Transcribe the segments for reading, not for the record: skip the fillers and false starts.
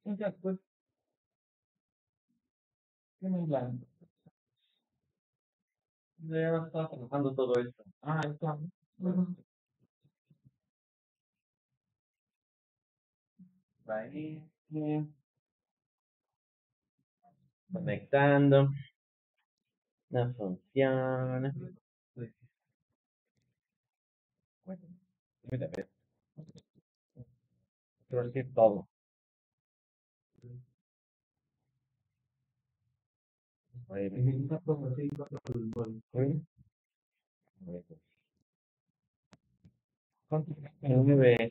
Ya, pues, ¿qué me hablan? Ya estaba trabajando todo esto. Ah, ahí está. Bueno, ahí, conectando. No funciona. Pues, bueno, mira, ve, creo que es todo. Ahí ve. ¿Sí? A ver, pues, ¿cuánto? 9.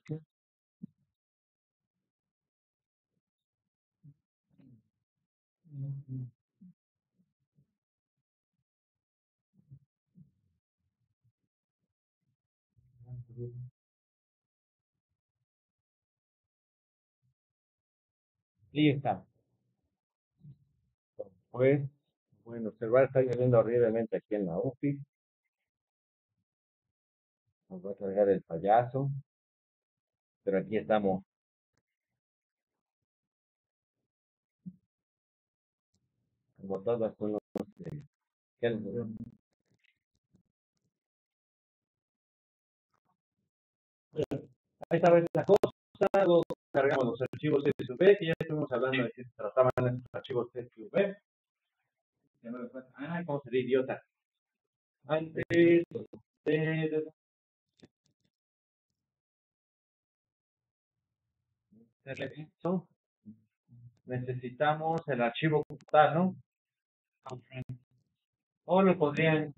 Lista. Pues, bueno, observar está lloviendo horriblemente aquí en la UFI. Nos va a cargar el payaso, pero aquí estamos. Como todas con los que ahí estaba esta cosa, luego cargamos los archivos SQV, que ya estuvimos hablando de que se trataban estos archivos SQV. Ay, cómo sería idiota. Antes de hacer esto, necesitamos el archivo computado, ¿no? O lo podrían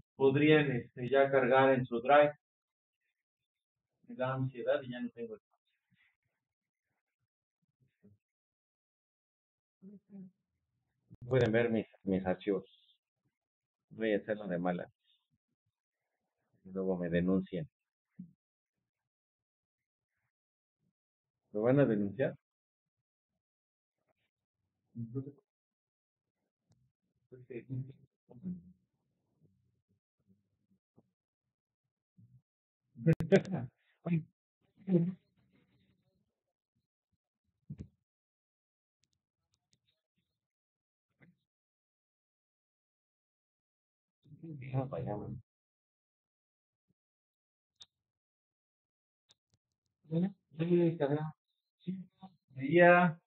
ya cargar en su drive. Me da ansiedad y ya no tengo espacio. Pueden ver mis archivos. Voy a hacerlo de mala. Y luego me denuncian. ¿Me van a denunciar? Ah, vaya. Sí, cargamos. Sí, ya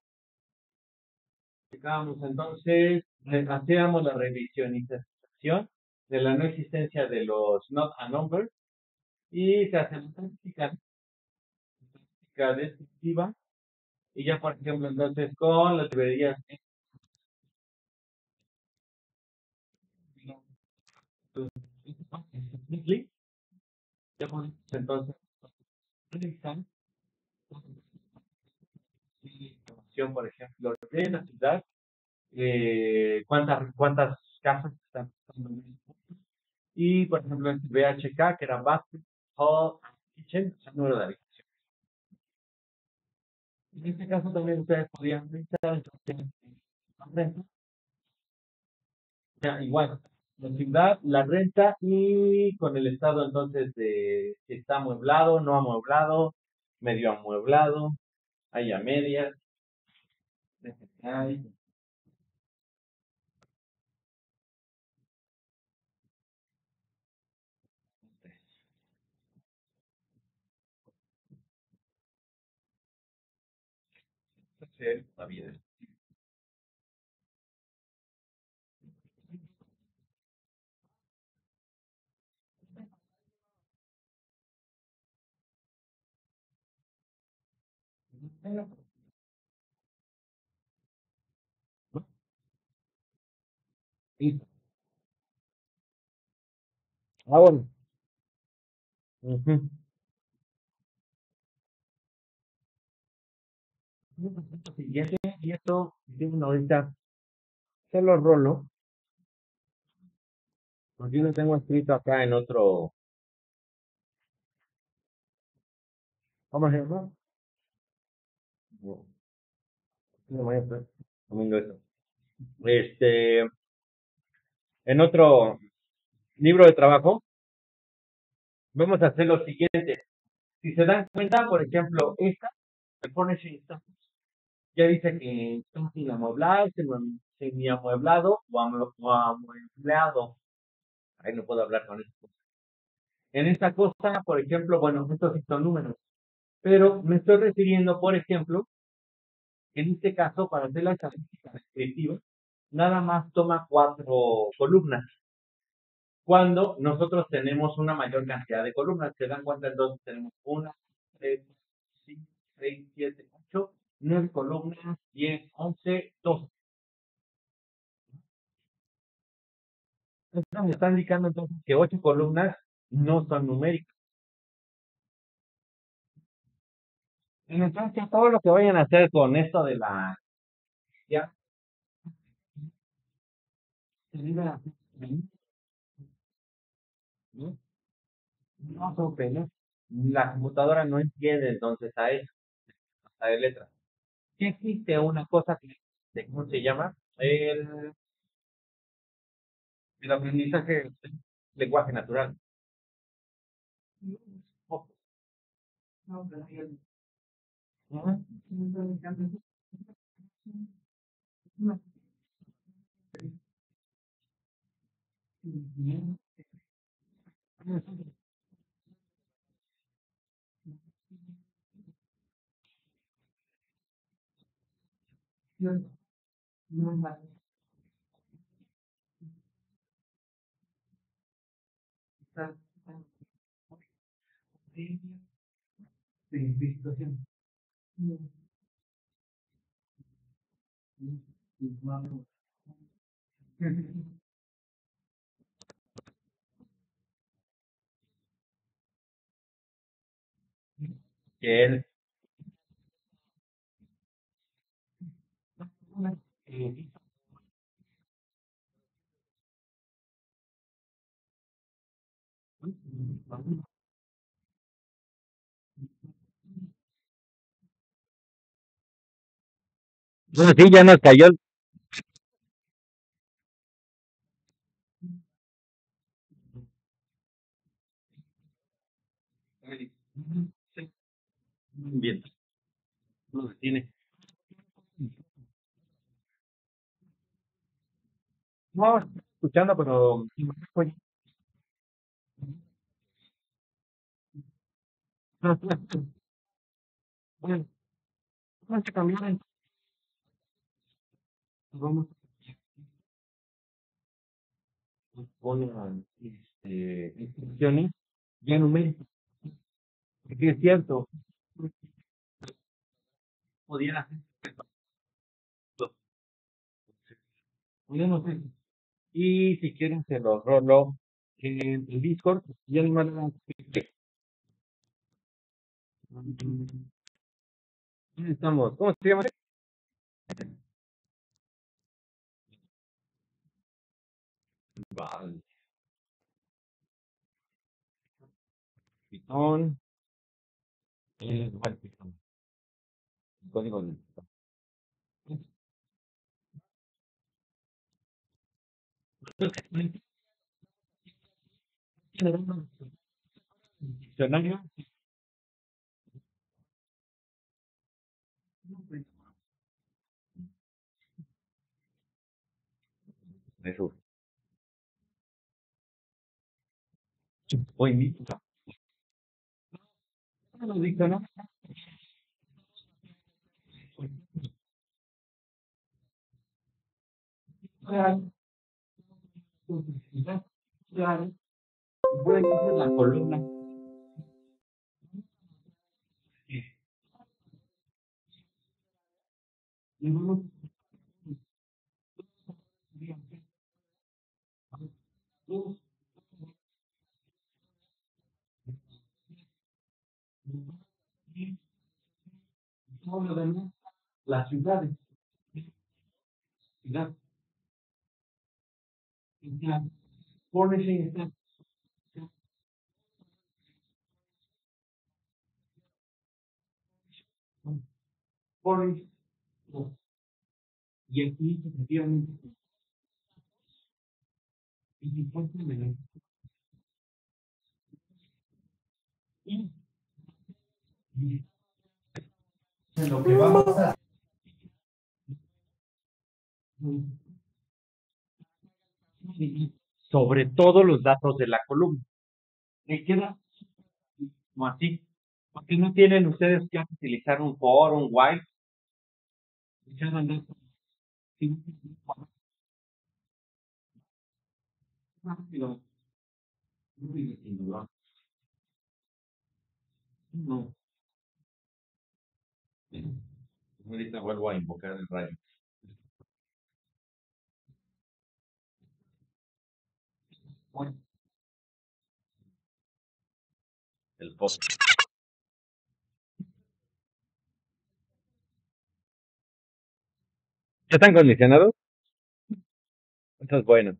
checábamos entonces, hacíamos la revisionización de la no existencia de los not a number y se hace la práctica descriptiva y ya por ejemplo entonces con las librerías ya podemos entonces revisar información por ejemplo de la ciudad, cuántas casas están pasando en ese punto. Y por ejemplo en VHK que era Bathroom, Hall, Kitchen, o sea, número de habitaciones. En este caso también ustedes podrían revisar entonces la renta, ya igual, la ciudad, la renta y con el estado entonces de si está amueblado, no amueblado, medio amueblado, hay a medias, hay, la vida. Y, bueno. Ujú. Siguiente, y esto, tienen ahorita, se lo rolo, porque yo lo tengo escrito acá en otro, ¿cómo se llama? No, no me acuerdo. Domingo eso. Este, en otro libro de trabajo, vamos a hacer lo siguiente. Si se dan cuenta, por ejemplo, esta, me pone sin status. ya dice que está sin amueblar, semiamueblado o amueblado. Ahí no puedo hablar con esto. En esta cosa, por ejemplo, bueno, estos sí son números, pero me estoy refiriendo, por ejemplo, en este caso, para hacer la estadística descriptiva, nada más toma 4 columnas. Cuando nosotros tenemos una mayor cantidad de columnas, se dan cuenta, entonces tenemos 1, 3, 5, 6, 7, 8, 9 columnas, 10, 11, 12. Entonces me están indicando entonces que 8 columnas no son numéricas. Entonces todo lo que vayan a hacer con esto de la ya se debe hacer, ¿no? No son pelos. La computadora no entiende entonces a eso, a de letras. Sí existe una cosa que, ¿cómo se llama? El aprendizaje del lenguaje natural. Ujú. Que él, eh, bueno, sí, ya nos cayó. Sí, bien, no se tiene. No, estoy escuchando, pero oye, bueno, vamos a cambiar, vamos a poner instrucciones ya numéricas, porque es cierto, podían hacer esto, podíamos hacer. Y si quieren se los rolo en el Discord, ya no me lo estamos, ¿cómo se llama? Vale, Python, bueno, Python, código de diccionario, eso, hoy mismo, lo diccionario, real, real, voy a hacer la columna, y vamos todo lo demás, las ciudades, ciudad, ciudad, furnishing, está, furnish, y aquí efectivamente es importante y lo que vamos a sobre todos los datos de la columna. Me queda como así. Porque no tienen ustedes que utilizar un for, un while. Rápido. No. Ahorita vuelvo a invocar el rayo. Bueno, el post. ¿Ya están condicionados? Eso es bueno.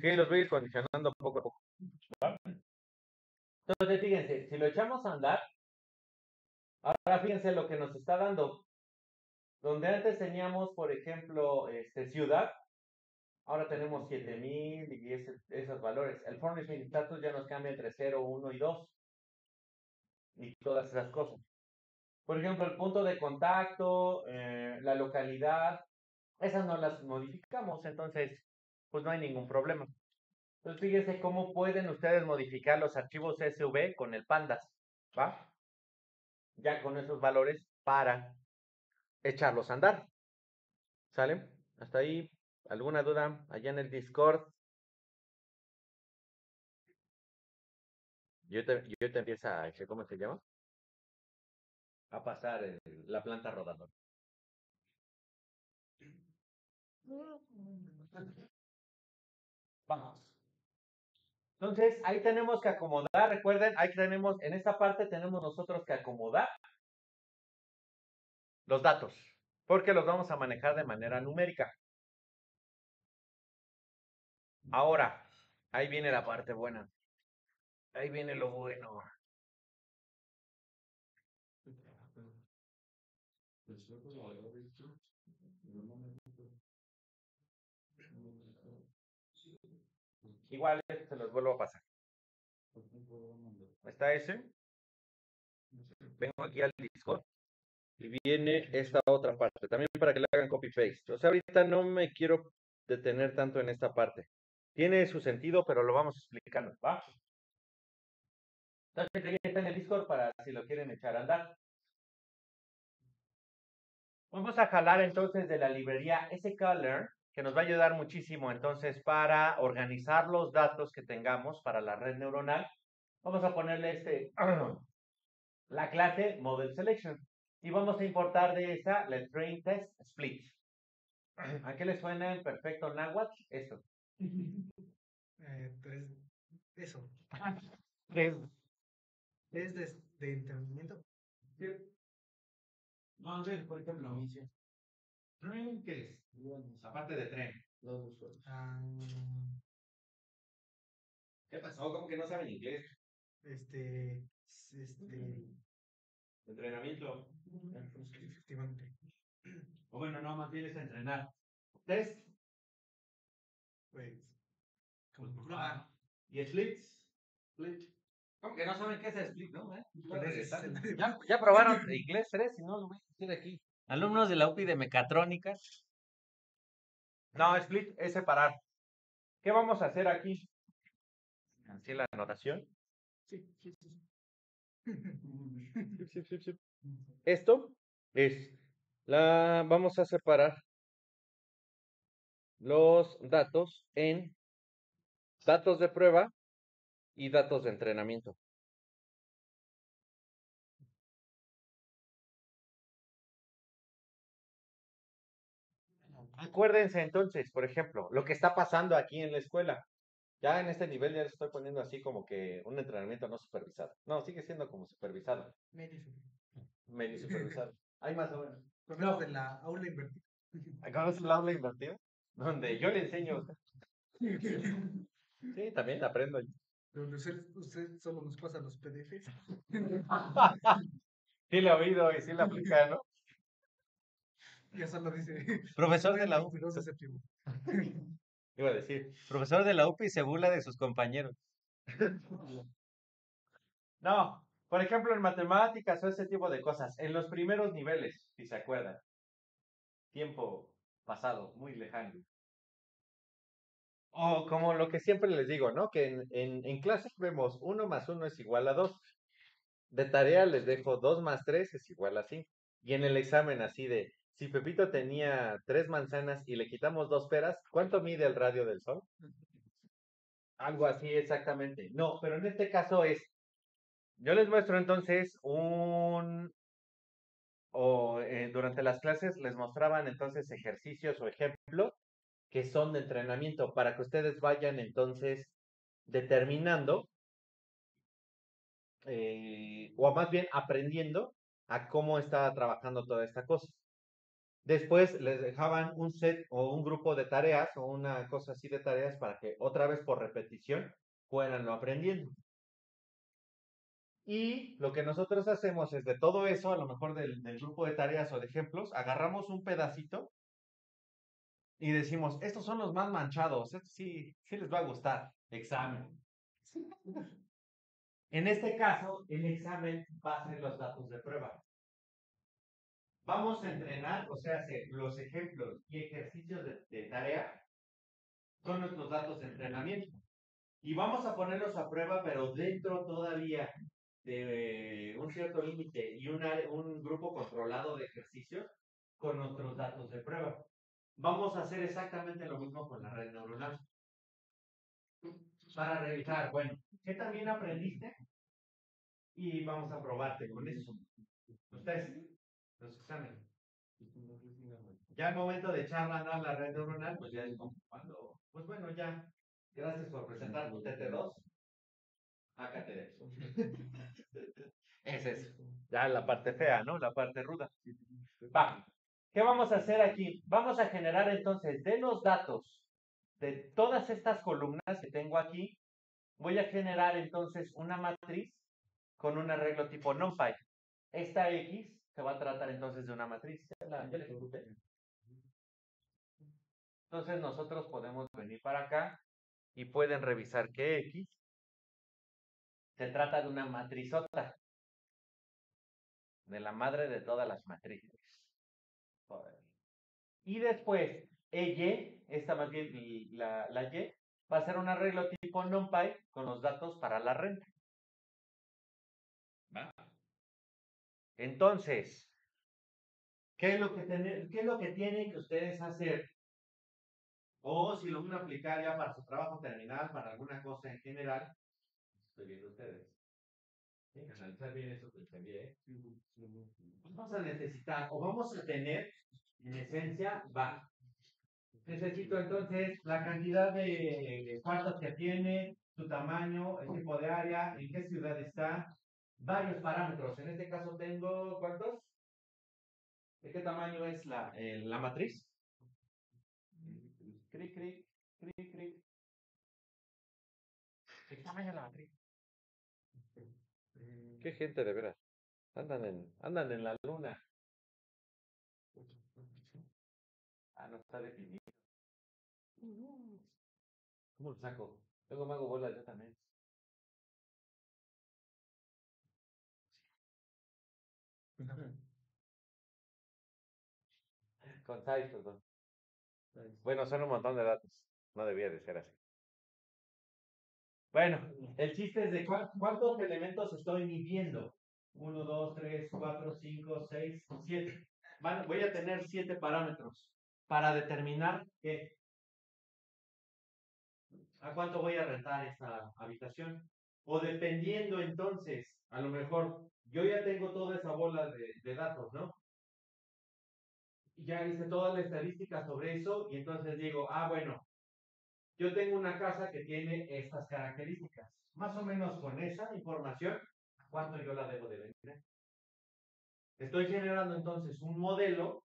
Sí, los voy a ir condicionando poco a poco. Entonces, fíjense, si lo echamos a andar, ahora fíjense lo que nos está dando. Donde antes teníamos, por ejemplo, ciudad, ahora tenemos 7000 y esos valores. El furnishing status ya nos cambia entre 0, 1 y 2 y todas esas cosas. Por ejemplo, el punto de contacto, la localidad, esas no las modificamos, entonces, pues no hay ningún problema. Entonces, fíjense cómo pueden ustedes modificar los archivos SV con el Pandas, ¿va? Ya con esos valores para echarlos a andar, ¿sale? Hasta ahí, ¿alguna duda allá en el Discord? Yo te empieza a, ¿cómo se llama? A pasar la planta rodadora. Vamos. Entonces, ahí tenemos que acomodar, recuerden, ahí tenemos, en esta parte tenemos nosotros que acomodar los datos, porque los vamos a manejar de manera numérica. Ahora, ahí viene la parte buena. Ahí viene lo bueno. Igual se los vuelvo a pasar. ¿Está ese? Vengo aquí al Discord y viene esta otra parte, también para que le hagan copy-paste. O sea, ahorita no me quiero detener tanto en esta parte. Tiene su sentido, pero lo vamos explicando, ¿va? Entonces, ahí está en el Discord para si lo quieren echar a andar. Vamos a jalar entonces de la librería sklearn, que nos va a ayudar muchísimo entonces para organizar los datos que tengamos para la red neuronal. Vamos a ponerle la clase Model Selection y vamos a importar de esa la Train Test Split. ¿A qué le suena en perfecto náhuatl esto? Pues eso. Es, Es de entrenamiento. no sé, por ejemplo, tren, ¿qué es? Aparte de tren. Ah, ¿Qué pasó? ¿Cómo que no saben inglés? este, Entrenamiento. efectivamente. O bueno, no, más bien es entrenar. Test. Pues, como Ah, ¿y splits? Split. ¿Cómo que no saben qué es split, no? con ese es el- ¿Ya probaron inglés 3? Si no, lo voy a decir aquí. Alumnos de la UPI de mecatrónica. No, split es separar. ¿Qué vamos a hacer aquí? Así la anotación. Sí, sí, sí. Esto es vamos a separar los datos en datos de prueba y datos de entrenamiento. Acuérdense entonces, por ejemplo, lo que está pasando aquí en la escuela. Ya en este nivel ya les estoy poniendo así como que un entrenamiento no supervisado. No, sigue siendo como supervisado. Medio. Medio supervisado. Hay más o menos. Hablamos de la aula invertida. ¿Conoces el aula invertida? Donde yo le enseño. Sí, también aprendo. Donde usted solo nos pasa los PDFs. Sí lo he oído y sí lo aplica, ¿no? Ya solo dice. Profesor de la 22 de séptimo. Iba a decir, profesor de la UPI se burla de sus compañeros. No, Por ejemplo, en matemáticas o ese tipo de cosas, en los primeros niveles, si se acuerdan, tiempo pasado, muy lejano. O como lo que siempre les digo, ¿no? Que en clases vemos 1 más 1 es igual a 2. De tarea les dejo 2 más 3 es igual a 5. Y en el examen así de, si Pepito tenía 3 manzanas y le quitamos 2 peras, ¿cuánto mide el radio del Sol? Algo así exactamente. No, pero en este caso es, yo les muestro entonces durante las clases les mostraban entonces ejercicios o ejemplos que son de entrenamiento para que ustedes vayan entonces determinando o más bien aprendiendo a cómo estaba trabajando toda esta cosa. Después les dejaban un set o un grupo de tareas o una cosa así de tareas para que otra vez por repetición fueran lo aprendiendo. Y lo que nosotros hacemos es de todo eso, a lo mejor del grupo de tareas o de ejemplos, agarramos un pedacito y decimos, estos son los más manchados, estos sí les va a gustar. Examen. En este caso, el examen va a ser los datos de prueba. Vamos a entrenar, o sea, los ejemplos y ejercicios de tarea son nuestros datos de entrenamiento. Y vamos a ponerlos a prueba, pero dentro todavía de un cierto límite y un grupo controlado de ejercicios con nuestros datos de prueba. Vamos a hacer exactamente lo mismo con la red neuronal. Para revisar, bueno, ¿qué también aprendiste? Y vamos a probarte con eso. Ustedes, los exámenes. Ya al momento de echar a andar la red neuronal, pues ya es como cuando, pues bueno, ya, gracias por presentar tu TT2. Hágate de eso. Es eso. Ya la parte fea, ¿no? La parte ruda. Va. ¿Qué vamos a hacer aquí? Vamos a generar entonces de los datos de todas estas columnas que tengo aquí, voy a generar entonces una matriz con un arreglo tipo NumPy. Esta X se va a tratar entonces de una matriz. Ya la ejecuté. Entonces nosotros podemos venir para acá y pueden revisar que X se trata de una matrizota, de la madre de todas las matrices. Y después, Y, esta más bien la Y, va a ser un arreglo tipo NumPy con los datos para la renta. ¿Va? Entonces, ¿qué es lo que tienen que ustedes hacer? O si lo van a aplicar ya para su trabajo terminal, para alguna cosa en general, estoy viendo ustedes. Tienen que analizar bien eso que les envié. Vamos a necesitar, o vamos a tener, en esencia, necesito entonces la cantidad de cuartos que tiene, su tamaño, el tipo de área, en qué ciudad está, varios parámetros. En este caso tengo, ¿cuántos? ¿De qué tamaño es la matriz? Cric, cric, cric, cric. ¿De qué tamaño es la matriz? Qué gente de veras. Andan en la luna. Ah, no está definido. ¿Cómo lo saco? Luego me hago bolas yo también. Con size, perdón. Bueno, son un montón de datos. No debía de ser así. Bueno, el chiste es de cuántos elementos estoy midiendo. 1, 2, 3, 4, 5, 6, 7. Voy a tener 7 parámetros para determinar a cuánto voy a rentar esta habitación. O dependiendo entonces, a lo mejor yo ya tengo toda esa bola de datos, ¿no? Ya hice toda la estadística sobre eso y entonces digo, bueno, yo tengo una casa que tiene estas características. Más o menos con esa información, ¿cuánto yo la debo de vender? Estoy generando entonces un modelo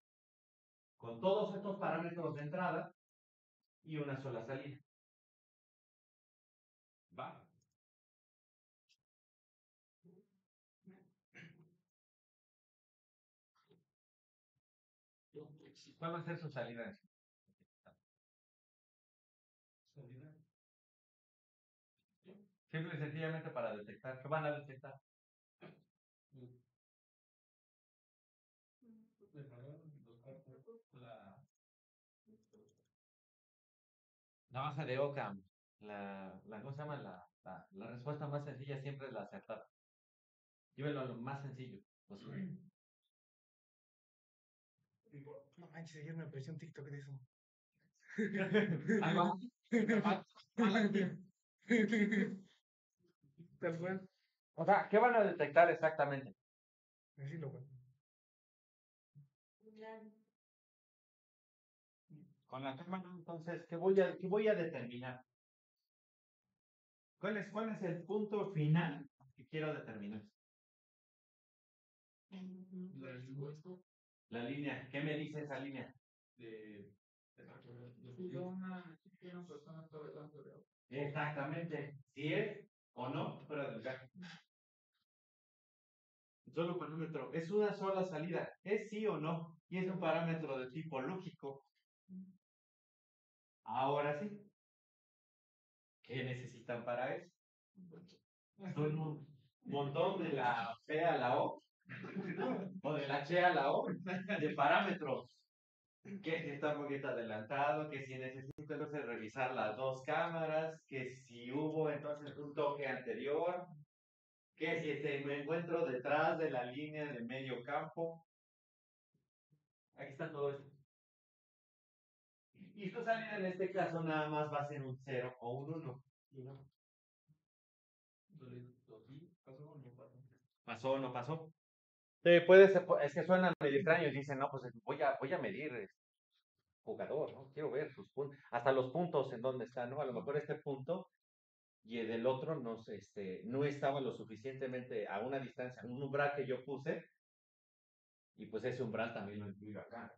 con todos estos parámetros de entrada y una sola salida. ¿Va? ¿Cuál va a ser su salida? Simple y sencillamente para detectar. ¿Qué van a detectar? La hoja de Ockham. ¿Cómo se llama? La respuesta más sencilla siempre es la acertada. Llévelo a lo más sencillo posible. No manches, ayer me apareció un TikTok de eso. Ahí va. Tal cual. O sea, ¿qué van a detectar exactamente? Así lo cual. Con la cámara, entonces, ¿qué voy a determinar? ¿Cuál es el punto final que quiero determinar? La línea. ¿Qué me dice esa línea? Exactamente. Si es o no fuera del viaje. Solo parámetro. Es una sola salida. Es sí o no. Y es un parámetro de tipo lógico. Ahora sí. ¿Qué necesitan para eso? Son un montón de la P a la O o de la H a la O de parámetros. Que si está un poquito adelantado, que si necesito entonces revisar las dos cámaras, que si hubo entonces un toque anterior, que si me encuentro detrás de la línea de medio campo. Aquí está todo esto. Y tu salida en este caso nada más va a ser un 0 o un 1. ¿Pasó o no pasó? Es que suena medio extraño y dicen, no, pues voy a medir jugador, ¿no? Quiero ver sus puntos, hasta los puntos en donde están, ¿no? A lo mejor este punto y el del otro no estaba lo suficientemente a una distancia, un umbral que yo puse, y pues ese umbral también lo incluyo acá,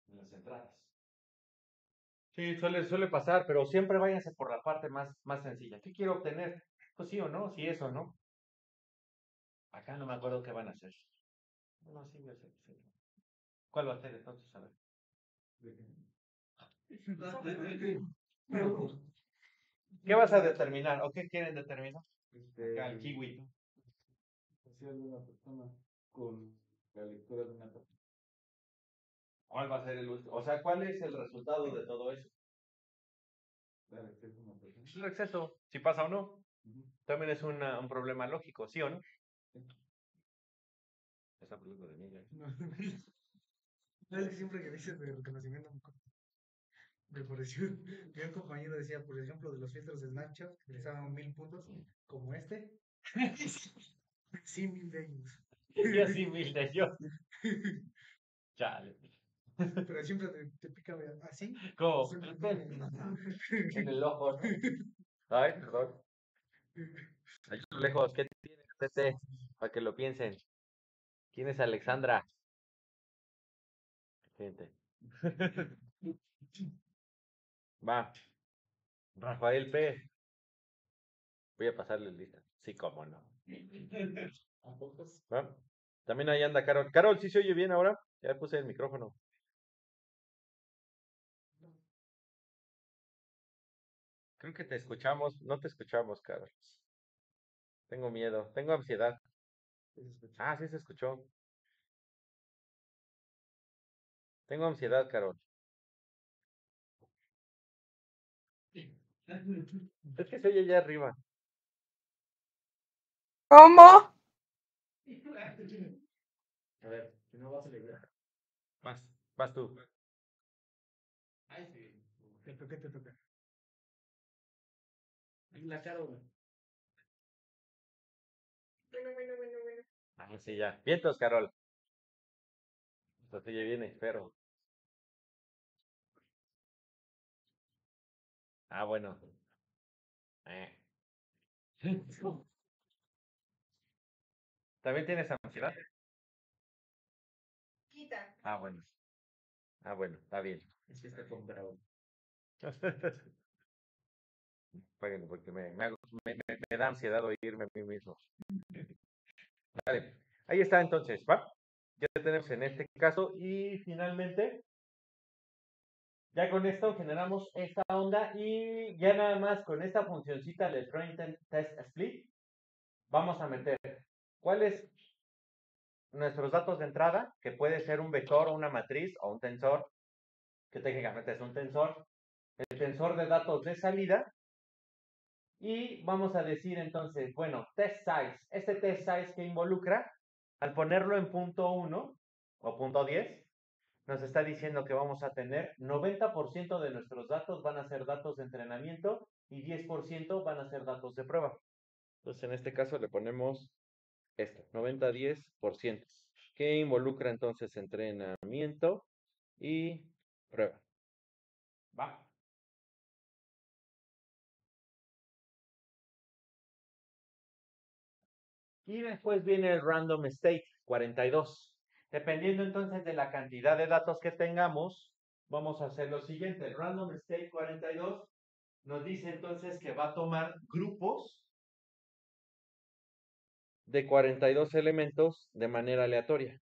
en las entradas. Sí, suele pasar, pero siempre váyanse por la parte más sencilla. ¿Qué quiero obtener? Pues sí o no, sí eso, ¿no? Acá no me acuerdo qué van a hacer. No, sí, yo sé. ¿Cuál va a ser entonces? A ver. ¿Qué vas a determinar? ¿O qué quieren determinar? Acá el kiwi. De una persona con la lectura de una persona. ¿Cuál va a ser el último? O sea, ¿cuál es el resultado de todo eso? Dar acceso a una persona. El exceso, si pasa o no. También es un problema lógico, ¿sí o no? Esa película de mí, No, es que siempre que dices de reconocimiento me pareció que un compañero decía, por ejemplo, de los filtros de Snapchat, que les daban 1000 puntos, como este. Sí, 1000 de ellos. Y así, mil de yo. Chale. Pero siempre te pica así. ¿Cómo? Siempre En el ojo, ¿no? Ay, perdón. Ahí lejos, ¿qué tiene Tete? Para que lo piensen. ¿Quién es Alexandra? Gente. Va. Rafael P. Voy a pasarle lista. Sí, cómo no. ¿Va? También ahí anda Carol. Carol, ¿sí se oye bien ahora? Ya puse el micrófono. Creo que te escuchamos. No te escuchamos, Carol. Tengo miedo. Tengo ansiedad. Ah, sí se escuchó. Tengo ansiedad, Carol. Es que se oye allá arriba. ¿Cómo? A ver, si no vas a leer. Vas tú. Te toca, te toca. La Carol. Ah, sí, ya. Vientos, Carol. Esto se oye bien, espero. Ah, bueno. ¿También tienes ansiedad? Quita. Ah, bueno. Ah, bueno, está bien. Es que está comprado. Bueno, porque me da ansiedad oírme a mí mismo. Vale. Ahí está entonces, ¿va? Ya tenemos en este caso y finalmente, ya con esto generamos esta onda y ya nada más con esta funcioncita del Train Test Split, vamos a meter ¿Cuál es nuestros datos de entrada? Que puede ser un vector o una matriz o un tensor, que técnicamente es un tensor. El tensor de datos de salida. Y vamos a decir entonces, bueno, test size. Este test size que involucra, al ponerlo en punto 1 o punto 10, nos está diciendo que vamos a tener 90% de nuestros datos van a ser datos de entrenamiento y 10% van a ser datos de prueba. Entonces, en este caso le ponemos esto, 90-10%, que involucra entonces entrenamiento y prueba. ¿Va? Y después viene el random state, 42. Dependiendo entonces de la cantidad de datos que tengamos, vamos a hacer lo siguiente. El random state 42 nos dice entonces que va a tomar grupos de 42 elementos de manera aleatoria.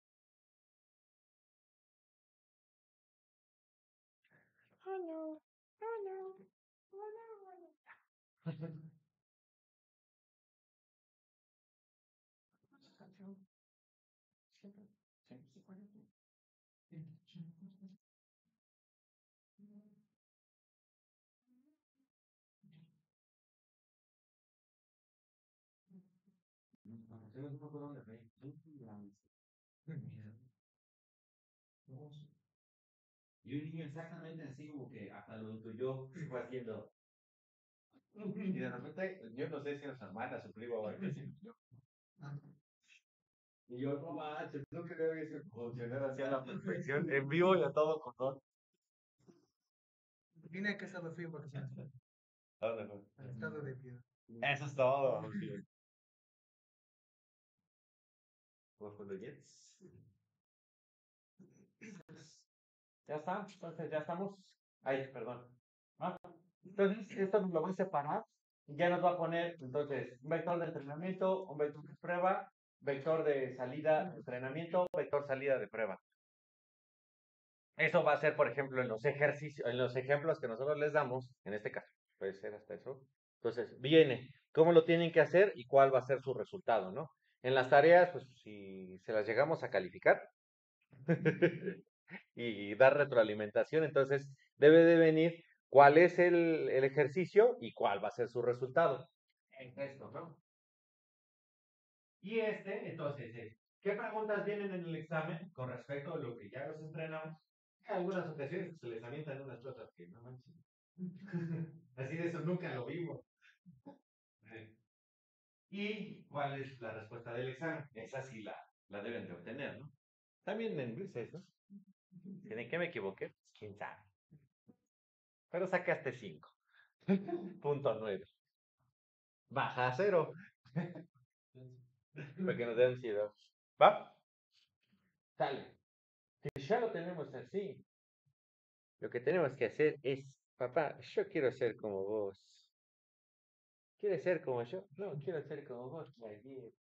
Y un niño exactamente así como que hasta lo intuyó, fue haciendo. Y de repente, yo no sé si era su hermana, su primo o algo así. Y yo, no manches, no creo que eso funcionara así a la perfección, en vivo y a todo color. Vine a casa de frío porque se me ¿A dónde fue? al estado de piedad. Eso es todo. ¿Por los Jets? Ya está, entonces ya estamos. Ay, perdón. Ah, entonces, esto nos lo va a separar y ya nos va a poner, entonces, un vector de entrenamiento, un vector de prueba, vector de salida de entrenamiento, vector salida de prueba. Eso va a ser, por ejemplo, en los ejercicios, en los ejemplos que nosotros les damos, en este caso, puede ser hasta eso. Entonces, viene cómo lo tienen que hacer y cuál va a ser su resultado, ¿no? En las tareas, pues si se las llegamos a calificar y dar retroalimentación, entonces debe de venir cuál es el ejercicio y cuál va a ser su resultado. En esto, ¿no? Y entonces, ¿qué preguntas vienen en el examen con respecto a lo que ya los entrenamos? En algunas ocasiones se les avientan unas cosas que no manches. Así de eso nunca lo vimos. ¿Y cuál es la respuesta del examen? Esa sí la deben de obtener, ¿no? También en veces, ¿no? ¿En qué me equivoqué? Pues, quién sabe. Pero sacaste 5. Punto 9. Baja a 0. Para que nos dé ansiedad. ¿Va? Sale. Si ya lo tenemos así, lo que tenemos que hacer es, papá, yo quiero ser como vos. ¿Quieres ser como yo? No, quiero ser como vos, ayer.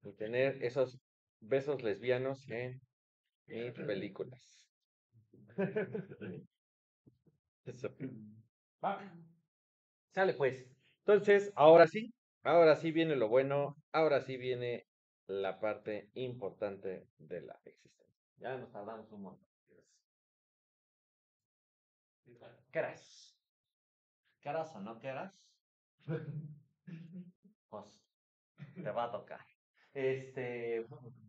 Y tener esos besos lesbianos en mis películas. Eso. Va. Sale pues. Entonces, ahora sí viene lo bueno, ahora sí viene la parte importante de la existencia. Ya nos tardamos un montón. ¿Querás? ¿Querás o no querás? Pues te va a tocar.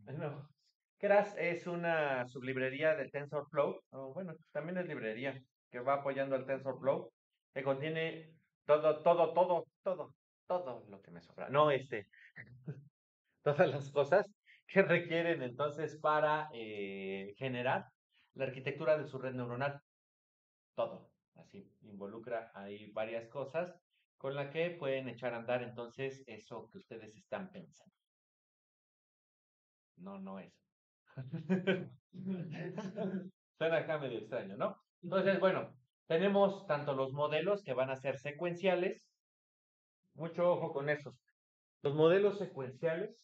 No. Keras es una sublibrería de TensorFlow, o bueno, también es librería que va apoyando el TensorFlow, que contiene todo lo que me sobra. No, todas las cosas que requieren entonces para generar la arquitectura de su red neuronal. Todo, así, involucra ahí varias cosas con la que pueden echar a andar entonces eso que ustedes están pensando. No, no es. Suena acá medio extraño, ¿no? Entonces, bueno, tenemos tanto los modelos que van a ser secuenciales, mucho ojo con esos. Los modelos secuenciales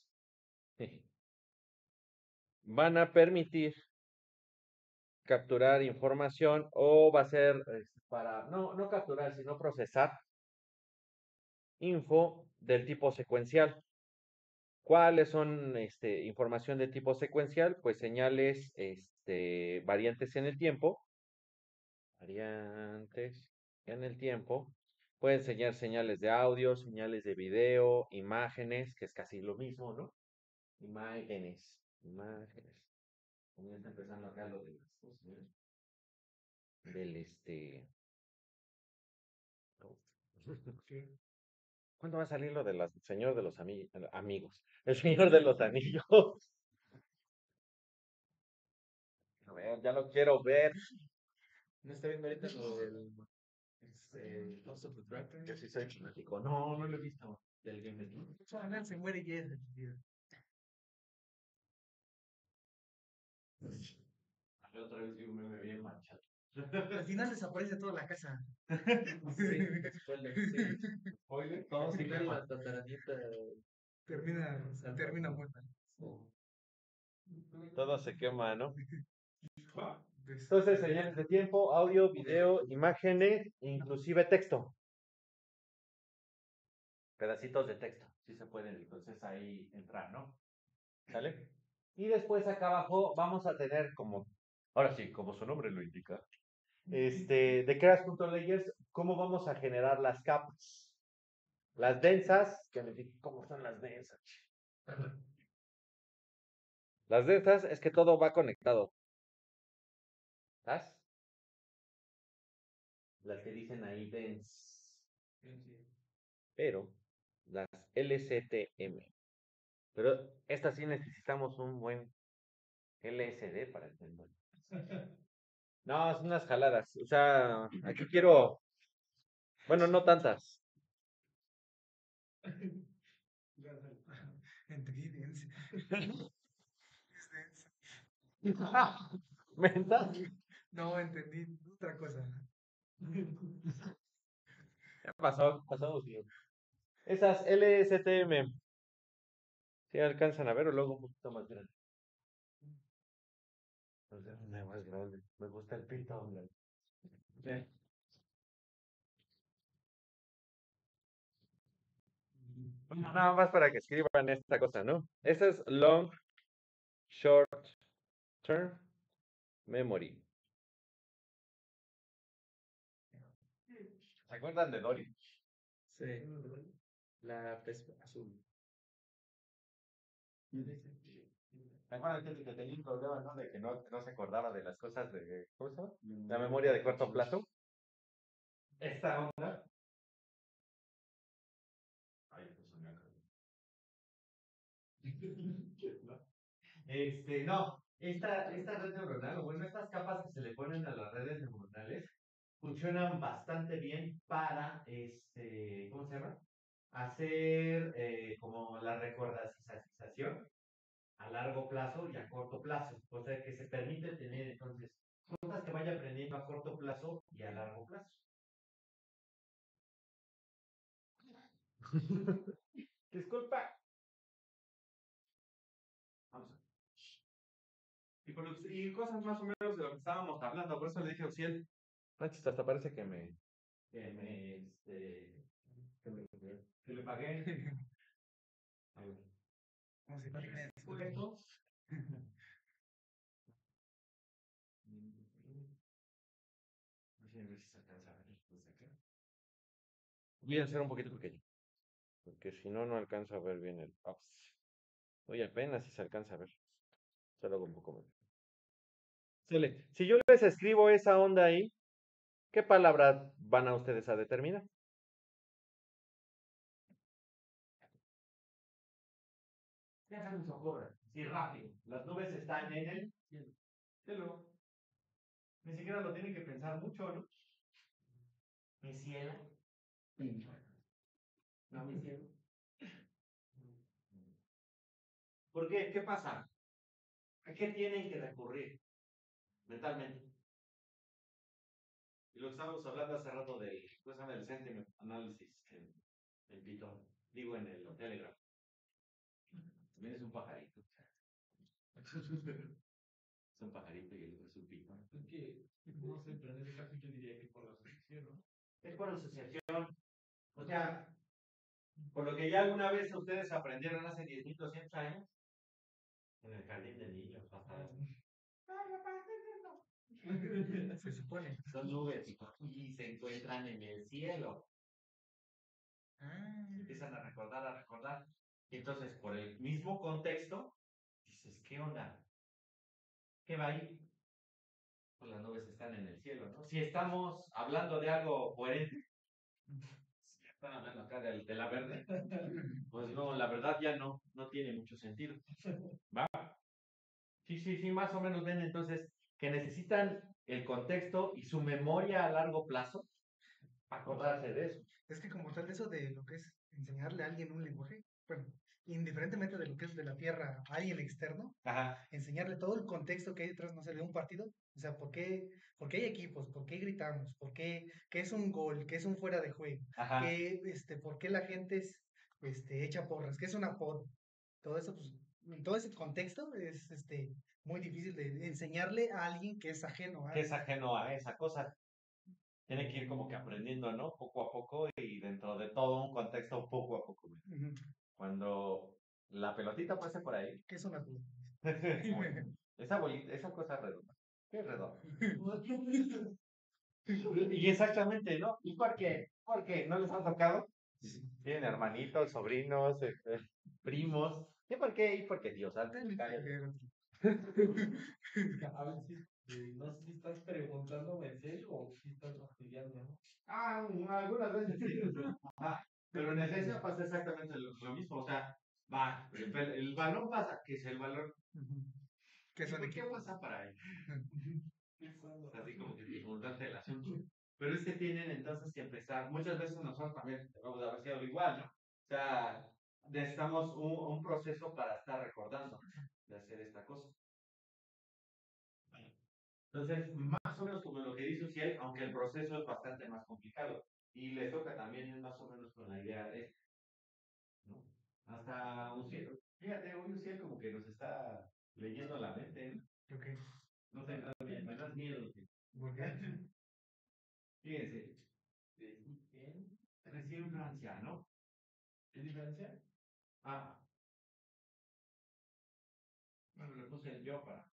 van a permitir capturar información o va a ser para, no capturar, sino procesar info del tipo secuencial. ¿Cuáles son información de tipo secuencial? Pues señales variantes en el tiempo. Variantes en el tiempo. Puede enseñar señales de audio, señales de video, imágenes, que es casi lo mismo, ¿no? Imágenes, imágenes. Como ya está empezando acá lo de las cosas, ¿no? Del. ¿Cuándo va a salir lo del Señor de los amigos? El Señor de los Anillos. A ver, ya lo quiero ver. ¿No está viendo ahorita lo del House of the Dragon? Que sí soy fanático. No, no lo he visto. Del Game of Chanel se muere y ya es vida. Otra vez vi un meme bien manchado. Al final desaparece toda la casa. Sí, spoiler, sí. Spoiler, Todo todo se se queda quema. la tataranita. Termina muerta. Todo se quema, ¿no? Des- Entonces, señales de tiempo, audio, video, imágenes, inclusive texto. Pedacitos de texto, sí se pueden entonces ahí entrar, ¿no? ¿Sale? Y después acá abajo vamos a tener como, ahora sí, como su nombre lo indica, de Keras.layers, cómo vamos a generar las capas. Las densas, que me dije, ¿cómo son las densas? Las densas es que todo va conectado. ¿Sabes? Las que dicen ahí dense. Pero las LCTM. Pero estas sí necesitamos un buen LSD para entender. No, son unas jaladas. O sea, aquí quiero, bueno, no tantas. Entendí, dense. Es dense. ¿Mentas? No, entendí otra cosa. Ya pasó, pasamos bien. Esas LSTM, si alcanzan a ver o luego un poquito más grande. Entonces, una más grande. Me gusta el pito, hombre. Bueno, nada más para que escriban esta cosa, ¿no? Esa es long, short term memory. ¿Se acuerdan de Dory? Sí. La Vespa azul. ¿Se acuerdan que tenía un problema, ¿no? De que no se acordaba de las cosas de, ¿cómo se llama? La memoria de corto plazo. Esta onda. Ay, pues me acordé. No, esta red neuronal, o bueno, estas capas que se le ponen a las redes neuronales, funcionan bastante bien para, ¿cómo se llama? Hacer como la recordación a largo plazo y a corto plazo. O sea, que se permite tener entonces cosas que vaya aprendiendo a corto plazo y a largo plazo. Disculpa. Vamos a y cosas más o menos de lo que estábamos hablando, por eso le dije a Ociel, manches, hasta parece que le pagué. A ver. ¿Cómo se llama? ¿Por esto? A ver si se alcanza a ver desde acá. Voy a hacer un poquito pequeño, porque si no, no alcanzo a ver bien el ups. Oye, apenas si se alcanza a ver. Solo hago un poco más. Excelente. Si yo les escribo esa onda ahí, ¿qué palabra van a ustedes a determinar? ¿Qué se les ocurre? Sí, rápido. Las nubes están en el cielo. Ni siquiera lo tienen que pensar mucho, ¿no? Mi cielo. No, mi cielo. ¿Por qué? ¿Qué pasa? ¿A qué tienen que recurrir mentalmente? Y lo que estábamos hablando hace rato del, ¿cómo se llama? El sentiment analysis en Python. Digo, en el Telegram. También es un pajarito. Es un pajarito y el otro es un Python. Es que, no sé, pero en ese caso yo diría que por la asociación, ¿no? Es por asociación. O sea, Por lo que ya alguna vez ustedes aprendieron hace 10.200 años en el jardín de niños. Se supone. Son nubes y se encuentran en el cielo. Ah, Empiezan a recordar, a recordar. Y entonces, por el mismo contexto, dices, ¿qué onda? ¿Qué va ahí? Pues las nubes están en el cielo, ¿no? Si estamos hablando de algo coherente, si están hablando acá de la verde, pues no, la verdad ya no tiene mucho sentido. ¿Va? Sí, sí, sí, más o menos ven entonces que necesitan el contexto y su memoria a largo plazo para acordarse de eso. es que como tal eso de lo que es enseñarle a alguien un lenguaje, bueno, indiferentemente de lo que es de la tierra a alguien externo, Ajá, enseñarle todo el contexto que hay detrás, no sé, de un partido, o sea, por qué hay equipos, por qué gritamos, qué es un gol, qué es un fuera de juego, ajá. por qué la gente echa porras, qué es un apodo, todo eso, pues, todo ese contexto es muy difícil de enseñarle a alguien que es ajeno a Que algo. es ajeno a esa cosa. Tiene que ir como que aprendiendo, ¿no? Poco a poco y dentro de todo un contexto poco a poco. Ujú. Cuando la pelotita pase por ahí, ¿Qué es una apodo? esa bolita, esa cosa redonda. ¿Qué es redonda? Y exactamente, ¿no? ¿Y por qué? Porque no les ha tocado. Tienen hermanitos, sobrinos, primos. ¿Y por qué? Y porque Dios santo. Cállate. A ver si, no sé si estás preguntándome en serio o si estás fastidiando, ¿no? Ah, algunas veces sí. Ajá. Pero en esencia pasa exactamente lo mismo. O sea, va, el balón pasa, que es el valor. Ujú. ¿Qué ¿Y son por qué equipos? pasa para ahí? Pensando. Así como que preguntarte el asunto. Pero es que tienen entonces que empezar, muchas veces nosotros también vamos a haber sido igual, ¿no? O sea, necesitamos un proceso para estar recordando de hacer esta cosa. Entonces, más o menos como lo que dice Uciel, aunque el proceso es bastante más complicado. Y les toca también es más o menos con la idea de, ¿no? Hasta Uciel, fíjate, hoy Uciel como que nos está leyendo la mente, ¿no? Ok. No sé, me das miedo. ¿Por qué? Fíjense, crecí en Francia, ¿no? ¿Qué diferencia? Ah, bueno, le puse el yo para.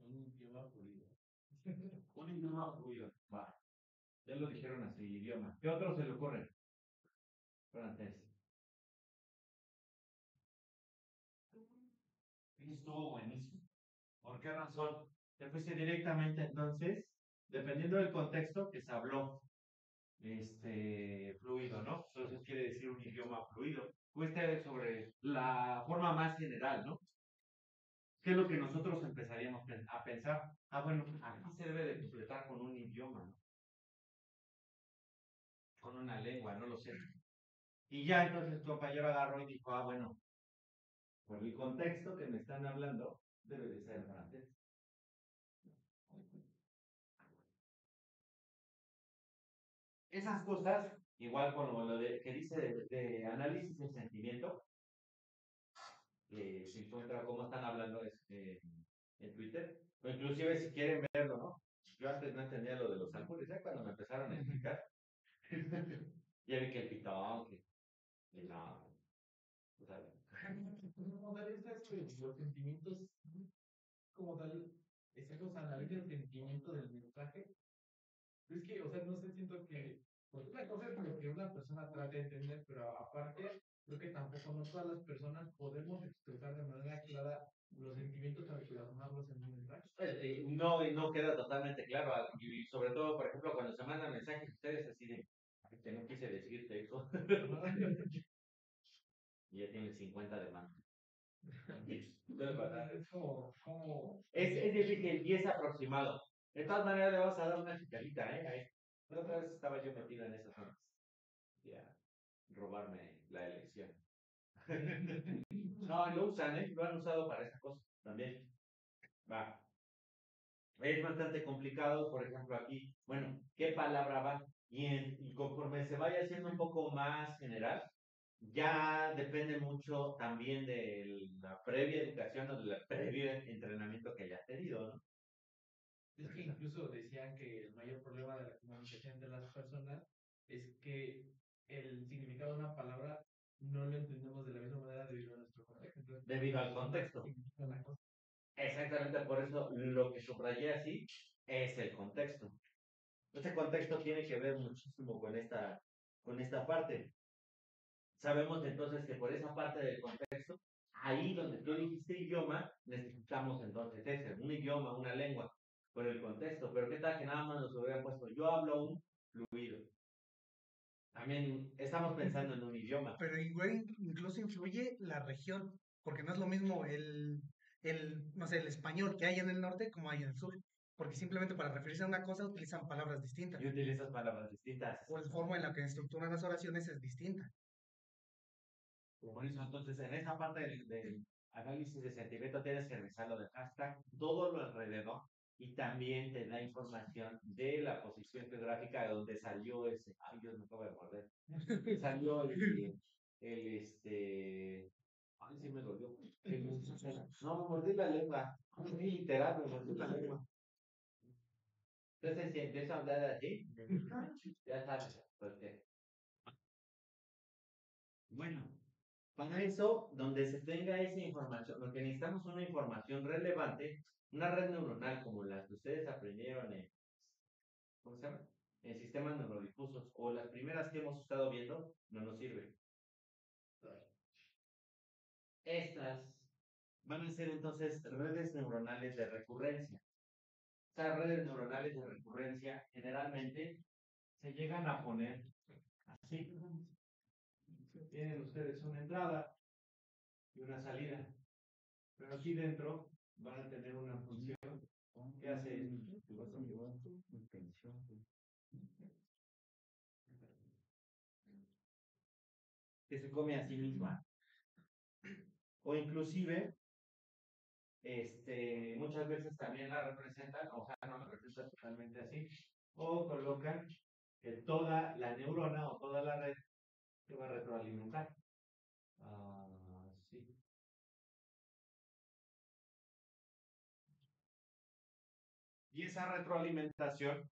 Un idioma fluido. Un idioma fluido. Va. Ya lo dijeron así, idioma. ¿Qué otro se le ocurre? Francés. Estuvo buenísimo. ¿Por qué razón? Te fuiste directamente entonces, dependiendo del contexto que se habló, fluido, ¿no? Entonces quiere decir un idioma fluido. Fuiste sobre la forma más general, ¿no? ¿Qué es lo que nosotros empezaríamos a pensar? Ah, bueno, aquí se debe de completar con un idioma, ¿no? Con una lengua, no lo sé. Y ya entonces tu compañero agarró y dijo, ah, bueno, por el contexto que me están hablando, debe de ser francés. Esas cosas, igual con lo que dice de análisis de sentimiento, se encuentra cómo están hablando en Twitter, o inclusive si quieren verlo, ¿no? Yo antes no entendía lo de los ángulos, ya cuando me empezaron a explicar, ya vi que el pitón, que no, o sea, Como tal, es eso de los sentimientos, como tal, esa cosa analiza el sentimiento del mensaje. Es que, o sea, no sé, siento que, pues una cosa es lo que una persona trata de entender, pero aparte, creo que tampoco no todas las personas podemos expresar de manera clara los sentimientos al plasmarlos en un mensaje. no, y no queda totalmente claro, y sobre todo, por ejemplo, cuando se mandan mensajes ustedes así de, "Ay, que no quise decirte eso", y ya tienen 50 de mano. Entonces, es como, Es difícil y es aproximado. De todas maneras, le vamos a dar una chicalita, ¿eh? Ahí. La otra vez estaba yo metido en esas zonas. Ya, robarme la elección. No, lo usan, ¿eh? Lo han usado para esa cosa también. Va. Es bastante complicado, por ejemplo, aquí, bueno, ¿qué palabra va? Y conforme se vaya haciendo un poco más general, ya depende mucho también de la previa educación o del previo entrenamiento que hayas tenido, ¿no? Es que incluso decían que el mayor problema de la comunicación entre las personas es que el significado de una palabra no lo entendemos de la misma manera debido a nuestro contexto. Entonces, Debido al una contexto. significa una cosa. Exactamente por eso lo que subrayé así es el contexto. Ese contexto tiene que ver muchísimo con esta parte. Sabemos entonces que por esa parte del contexto, ahí donde tú dijiste idioma, necesitamos entonces ese, un idioma, una lengua, por el contexto. Pero qué tal que nada más nos hubiera puesto, yo hablo un fluido. También estamos pensando en un idioma. Pero igual incluso influye la región, porque no es lo mismo no sé, el español que hay en el norte como hay en el sur, porque simplemente para referirse a una cosa utilizan palabras distintas, Y utilizas palabras distintas. o la forma en la que estructuran las oraciones es distinta. Por eso, entonces, en esa parte del análisis de sentimiento tienes que revisar lo de hashtag, todo lo alrededor, y también te da información de la posición geográfica de donde salió ese. Ay, Dios, me acabo de morder. Salió Ay, sí me dolió. No, me mordí la lengua. Sí, literal, me mordí la lengua. Entonces, si empiezo a hablar así, ya sabes, porque. Bueno, para eso, donde se tenga esa información, lo que necesitamos es una información relevante, una red neuronal como las que ustedes aprendieron en, ¿cómo se llama? En sistemas neurodifusos o las primeras que hemos estado viendo, no nos sirve. Estas van a ser entonces redes neuronales de recurrencia. Estas redes neuronales de recurrencia generalmente se llegan a poner así. Tienen ustedes una entrada y una salida. Pero aquí dentro van a tener una función que hace que se come a sí misma. O inclusive, muchas veces también la representan, o sea, no la representan totalmente así, o colocan que toda la neurona o toda la red se va a retroalimentar. Sí. Y esa retroalimentación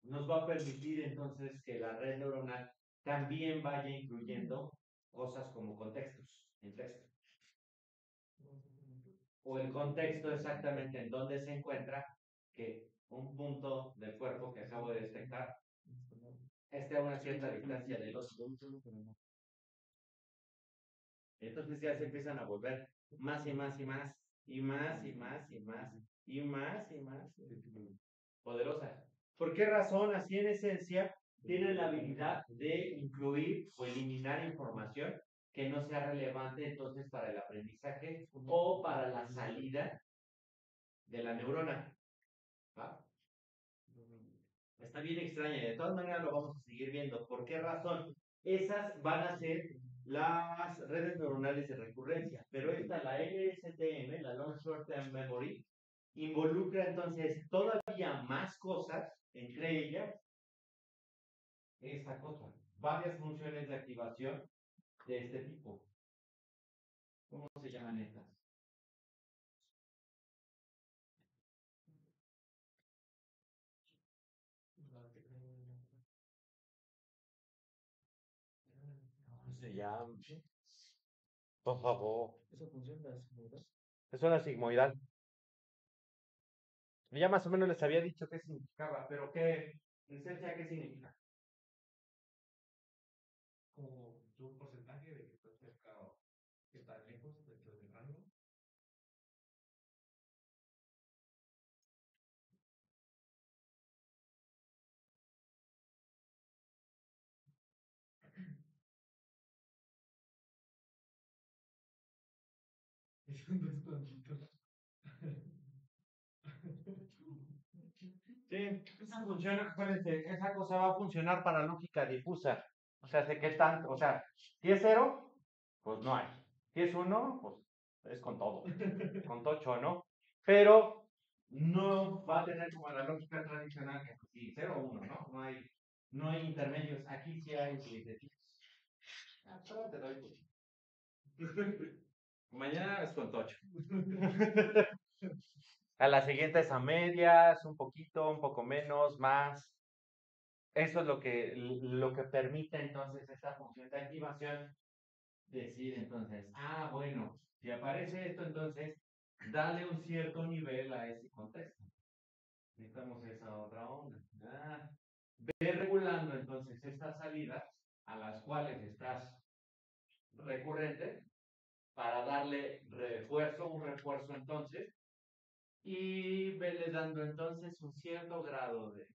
nos va a permitir entonces que la red neuronal también vaya incluyendo cosas como contextos en texto. O el contexto exactamente en donde se encuentra que un punto del cuerpo que acabo de detectar esté a una cierta distancia del otro. Entonces ya se empiezan a volver más y más y más, y más y más y más, y más y más poderosas. ¿Por qué razón? Así en esencia tienen la habilidad de incluir o eliminar información que no sea relevante entonces para el aprendizaje o para la salida de la neurona. ¿Va? Está bien extraña y de todas maneras lo vamos a seguir viendo. ¿Por qué razón? Esas van a ser las redes neuronales de recurrencia, pero esta, la LSTM, la Long Short Term Memory, involucra entonces todavía más cosas, entre ellas esta cosa, varias funciones de activación de este tipo. ¿Cómo se llaman estas? ¿Cómo se llaman? Por favor. Eso funciona así, ¿verdad? Es una sigmoidal. Ya más o menos les había dicho qué significaba, pero qué, en esencia, ¿qué significa? Como un porcentaje de que está cerca o que está lejos dentro del rango. Es un descuentito. Sí, esa función, acuérdense, esa cosa va a funcionar para lógica difusa. O sea, sé qué tanto, o sea, si es cero, pues no hay. Si es uno, pues es con todo, con tocho, ¿no? Pero no va a tener como la lógica tradicional, que si cero o uno, ¿no? No hay intermedios. Aquí sí hay suicecitos. Solo te doy. Mañana es con tocho. A la siguiente es a medias, un poquito, un poco menos, más. Eso es lo que permite entonces esta función de activación decir entonces, bueno, si aparece esto, entonces dale un cierto nivel a ese contexto. Necesitamos esa otra onda. Ve regulando entonces estas salidas a las cuales estás recurrente para darle un refuerzo entonces, y vele dando entonces un cierto grado de,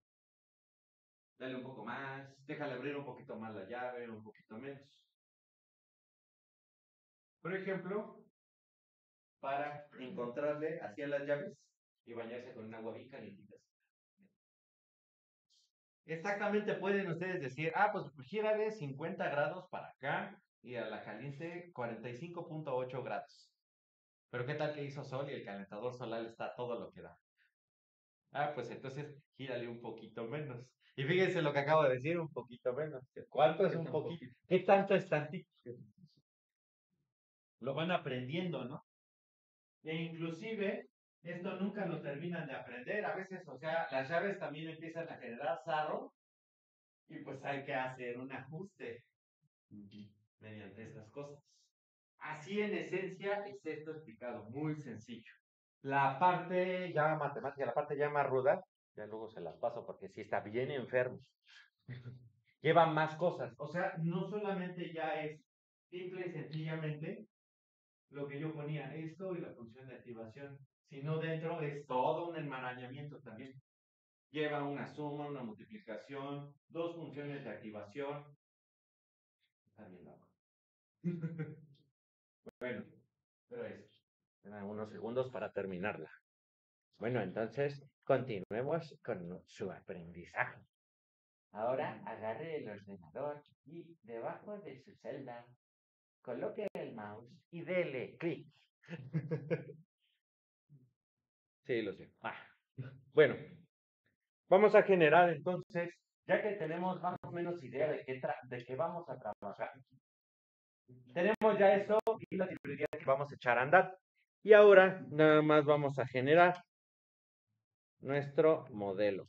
dale un poco más, déjale abrir un poquito más la llave, un poquito menos. Por ejemplo, para encontrarle hacia las llaves y bañarse con un agua bien calientita. Exactamente pueden ustedes decir, pues gírale 50 grados para acá y a la caliente 45.8 grados. Pero ¿qué tal que hizo sol y el calentador solar está todo lo que da? Pues entonces gírale un poquito menos. Y fíjense lo que acabo de decir, un poquito menos. ¿Cuánto es un poquito? ¿Qué tanto es tantito? Lo van aprendiendo, ¿no? E inclusive, esto nunca lo terminan de aprender. A veces, o sea, las llaves también empiezan a generar sarro y pues hay que hacer un ajuste mediante estas cosas. Así en esencia es esto explicado, muy sencillo. La parte ya matemática, la parte ya más ruda, ya luego se las paso porque sí está bien enfermo. Lleva más cosas. O sea, no solamente ya es simple y sencillamente lo que yo ponía, esto y la función de activación, sino dentro es todo un enmarañamiento también. Lleva una suma, una multiplicación, dos funciones de activación. Está bien loco. Bueno, pero es. Quedan unos segundos para terminarla. Bueno, entonces continuemos con su aprendizaje. Ahora agarre el ordenador y debajo de su celda coloque el mouse y dele clic. Sí, lo sé. Bueno, vamos a generar entonces, ya que tenemos más o menos idea de qué vamos a trabajar. Tenemos ya eso y las librerías que vamos a echar a andar. Y ahora nada más vamos a generar nuestro modelo.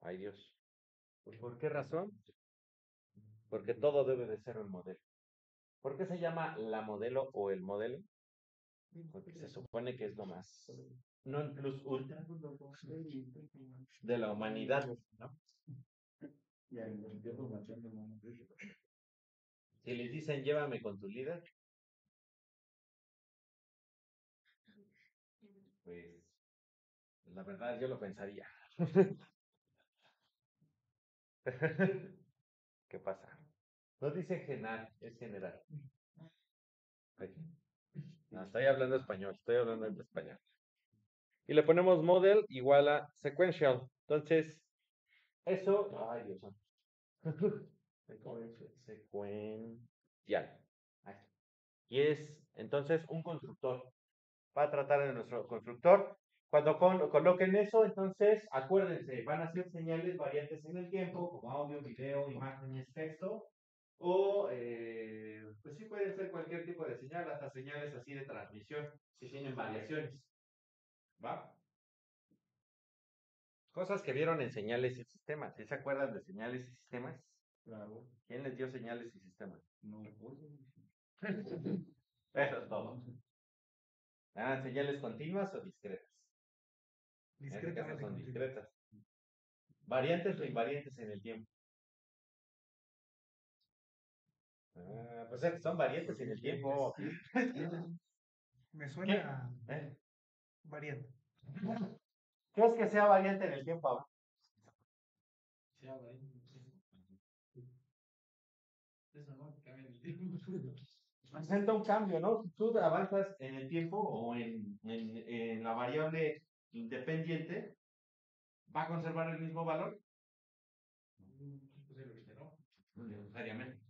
Ay Dios. ¿Por qué razón? Porque todo debe de ser un modelo. ¿Por qué se llama la modelo o el modelo? Porque se supone que es lo más non plus ultra de la humanidad, ¿no? Si les dicen llévame con tu líder, pues la verdad yo lo pensaría. ¿Qué pasa? No dice general, es general. No, estoy hablando español, estoy hablando en español. Y le ponemos model igual a sequential. Entonces, eso, ay Dios mío. Secuencial. Ahí está. Y es entonces un constructor. Va a tratar de nuestro constructor. Cuando coloquen eso, entonces acuérdense, van a ser señales variantes en el tiempo, como audio, video, imágenes, texto, o pues sí pueden ser cualquier tipo de señal, hasta señales así de transmisión, si tienen variaciones. ¿Va? Cosas que vieron en señales y sistemas. ¿Sí se acuerdan de señales y sistemas? Claro. ¿Quién les dio señales y sistemas? No. Eso es todo. ¿Señales continuas o discretas? En este caso son discretas. Variantes o invariantes en el tiempo. Pues son variantes en el tiempo. Me suena variante. ¿Qué es que sea variante en el tiempo ahora? Eso no, cambia el tiempo. Presenta un cambio, ¿no? Si tú avanzas en el tiempo o en la variable independiente, ¿va a conservar el mismo valor? No necesariamente.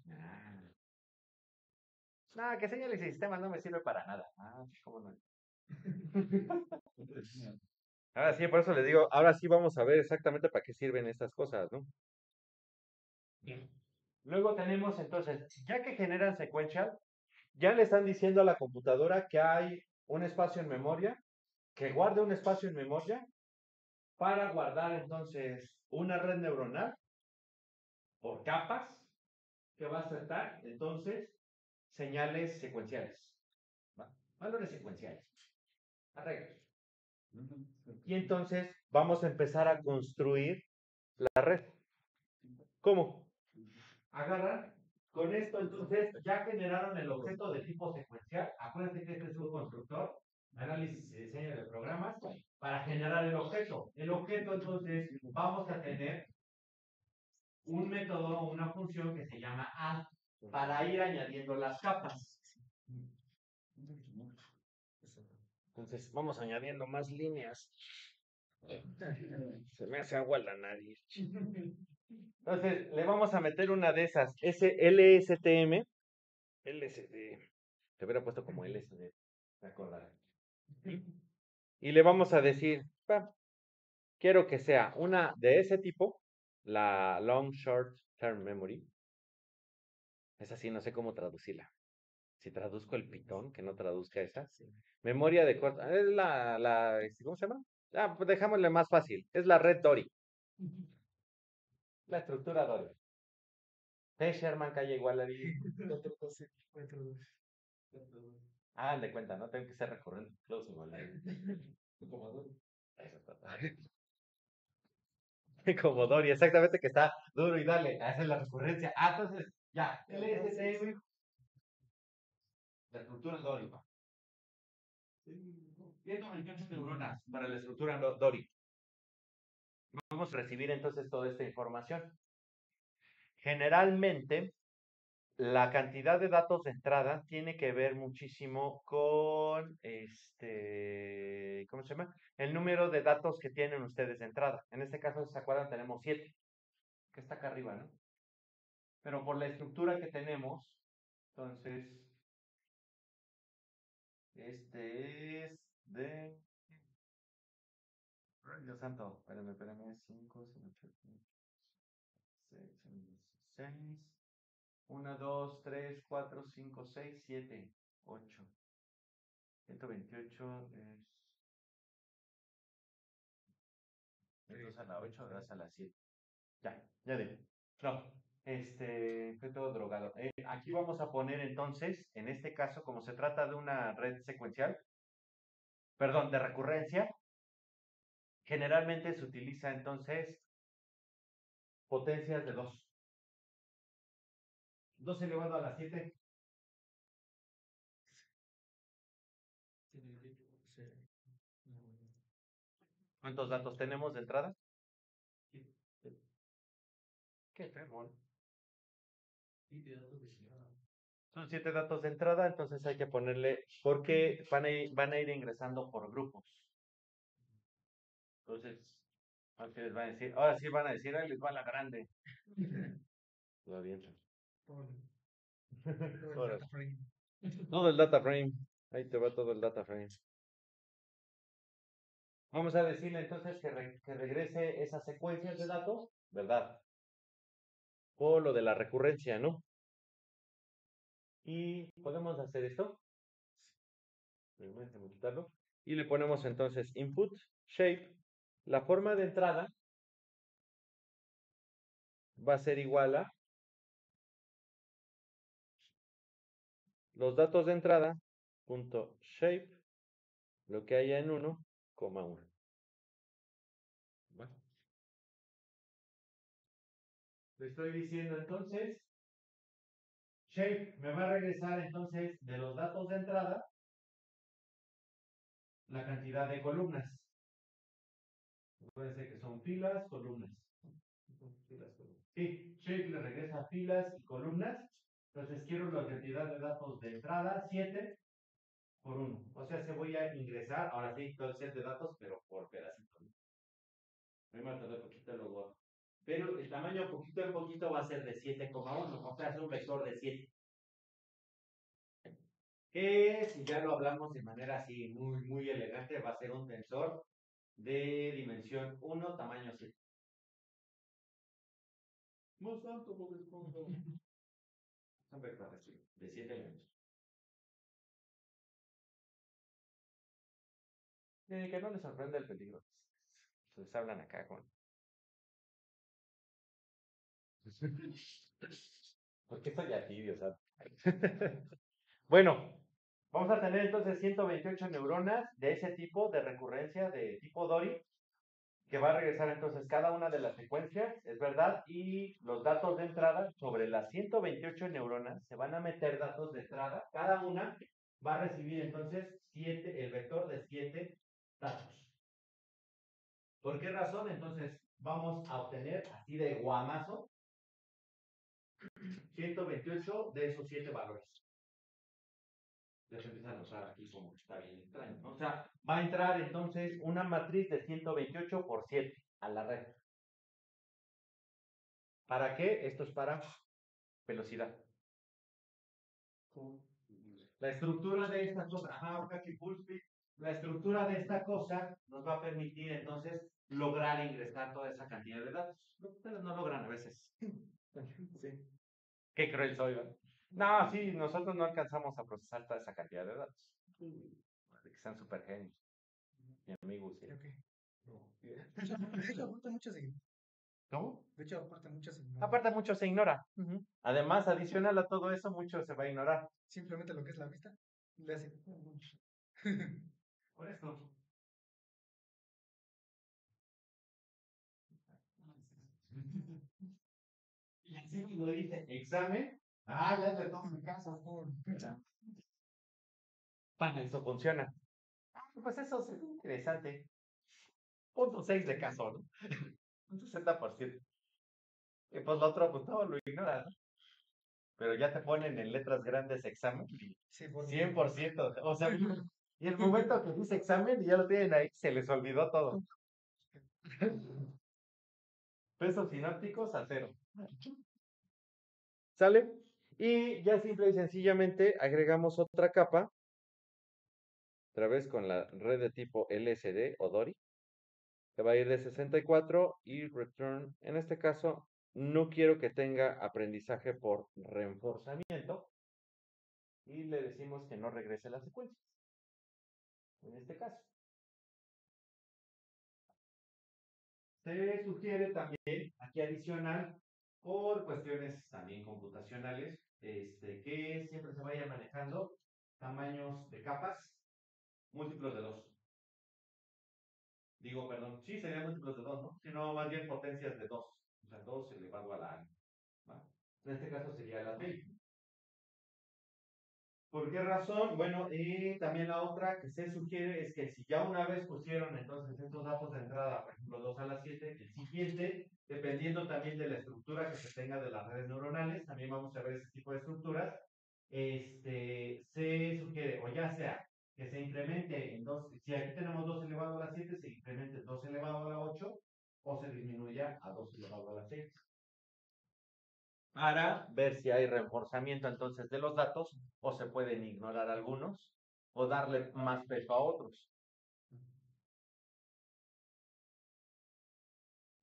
No, que señales y sistemas no me sirve para nada. ¿Cómo no? Ahora sí, por eso les digo, ahora sí vamos a ver exactamente para qué sirven estas cosas, ¿no? Luego tenemos entonces, ya que generan sequential, ya le están diciendo a la computadora que hay un espacio en memoria que guarde un espacio en memoria para guardar entonces una red neuronal por capas que va a aceptar entonces señales secuenciales, ¿va? Valores secuenciales, arreglos. Y entonces vamos a empezar a construir la red. ¿Cómo? Agarran con esto, entonces ya generaron el objeto de tipo secuencial. Acuérdense que este es un constructor, análisis y diseño de programas, para generar el objeto. El objeto, entonces, vamos a tener un método o una función que se llama add para ir añadiendo las capas. Entonces, vamos añadiendo más líneas. Se me hace agua la nariz. Entonces, le vamos a meter una de esas, LSTM. LSD. Te hubiera puesto como LSD. Me acordaré. Y le vamos a decir, quiero que sea una de ese tipo, la Long Short Term Memory. Es así, no sé cómo traducirla. Si traduzco el Python, que no traduzca esa. Memoria de corta. Es ¿cómo se llama? Pues dejámosle más fácil. Es la red Dory. La estructura Dory. Sherman, calle Igualari. De cuenta, ¿no? Tengo que ser recurrente. Close Igualari. Como Dory. Eso está. Como Dory, exactamente, que está duro y dale. Esa es la recurrencia. Entonces, ya. LSTM. La estructura Dory. 128 neuronas para la estructura Dory. Vamos a recibir entonces toda esta información. Generalmente, la cantidad de datos de entrada tiene que ver muchísimo con ¿cómo se llama? El número de datos que tienen ustedes de entrada. En este caso, si se acuerdan, tenemos 7, que está acá arriba, ¿no? Pero por la estructura que tenemos, entonces, este es de... Dios santo, espérame, 5, 8, 6, 16, 1, 2, 3, 4, 5, 6, 7, 8. 128 es... Entonces a la 8 das a la 7. Ya digo. No, estoy todo drogado. Aquí vamos a poner entonces, en este caso, como se trata de una red secuencial, perdón, de recurrencia, generalmente se utiliza entonces potencias de 2. 2 elevado a la 7. ¿Cuántos datos tenemos de entrada? Qué feo. Son 7 datos de entrada, entonces hay que ponerle, porque van a ir ingresando por grupos. Entonces, aquí les van a decir, ahora sí van a decir, ahí les va la grande. Lo avientan. Todo el data frame. Ahí te va todo el data frame. Vamos a decirle entonces que regrese esas secuencias de datos, ¿verdad? Por lo de la recurrencia, ¿no? Y podemos hacer esto. Déjame quitarlo. Y le ponemos entonces input, shape. La forma de entrada va a ser igual a los datos de entrada, punto shape, lo que haya en 1, 1. ¿Va? Le estoy diciendo entonces, shape me va a regresar entonces de los datos de entrada la cantidad de columnas. Puede ser que son filas, columnas. Sí, shape le regresa filas y columnas. Entonces quiero la cantidad de datos de entrada, 7 por 1. O sea, se voy a ingresar, ahora sí, todo el set de datos, pero por pedacitos. Me va a tardar poquito luego. Pero el tamaño poquito en poquito va a ser de 7,1. O sea, es un vector de 7. Que si ya lo hablamos de manera así muy, muy elegante, va a ser un tensor de dimensión 1, tamaño 7. Más alto porque es como... Son vectores, sí, de 7 elementos. Que no les sorprende el peligro. Les hablan acá con. ¿Por qué estoy así, o sea? Bueno, vamos a tener entonces 128 neuronas de ese tipo de recurrencia, de tipo Dory, que va a regresar entonces cada una de las secuencias, es verdad, y los datos de entrada sobre las 128 neuronas se van a meter datos de entrada, cada una va a recibir entonces el vector de 7 datos. ¿Por qué razón? Entonces vamos a obtener así de guamazo 128 de esos 7 valores. Ya se empieza a notar aquí como que está bien extraño, ¿no? O sea, va a entrar entonces una matriz de 128 por 7 a la red. ¿Para qué? Esto es para velocidad. La estructura de esta cosa, la estructura de esta cosa nos va a permitir entonces lograr ingresar toda esa cantidad de datos. Lo que ustedes no logran a veces. Sí. Qué cruel soy, ¿verdad? No, sí, nosotros no alcanzamos a procesar toda esa cantidad de datos. Que sean super genios. Mi amigo, sí. De hecho, aporta mucho signo. ¿Cómo? De hecho, aporta mucho signo. Aparte, mucho se ignora. Además, adicional a todo eso, mucho se va a ignorar. Simplemente lo que es la vista, le hace. Por eso. Y así lo dice, examen. Ah, ya te tomo mi caso. Para eso funciona. Pues eso es interesante. 0.6 de caso, ¿no? Un 60%. Y pues lo otro, pues todo lo ignoras, ¿no? Pero ya te ponen en letras grandes examen. Sí, por 100%. O sea, y el momento que dice examen y ya lo tienen ahí, se les olvidó todo. Pesos sinápticos a 0. ¿Sale? Y ya simple y sencillamente agregamos otra capa, otra vez con la red de tipo LSD o Dory, que va a ir de 64 y return. En este caso, no quiero que tenga aprendizaje por reforzamiento y le decimos que no regrese las secuencias. En este caso. Se sugiere también, aquí adicional, por cuestiones también computacionales, que siempre se vaya manejando tamaños de capas múltiplos de 2. Digo, perdón, sí serían múltiplos de 2, ¿no? Sino más bien potencias de 2. O sea, 2 elevado a la. ¿Va? En este caso sería la 20. ¿Por qué razón? Bueno, y también la otra que se sugiere es que si ya una vez pusieron entonces estos datos de entrada, por ejemplo, 2 a la 7, el siguiente, dependiendo también de la estructura que se tenga de las redes neuronales, también vamos a ver ese tipo de estructuras, se sugiere, o ya sea, que se incremente en 2, si aquí tenemos 2 elevado a la 7, se incremente 2 elevado a la 8, o se disminuya a 2 elevado a la 6 para ver si hay reforzamiento entonces de los datos o se pueden ignorar algunos o darle más peso a otros.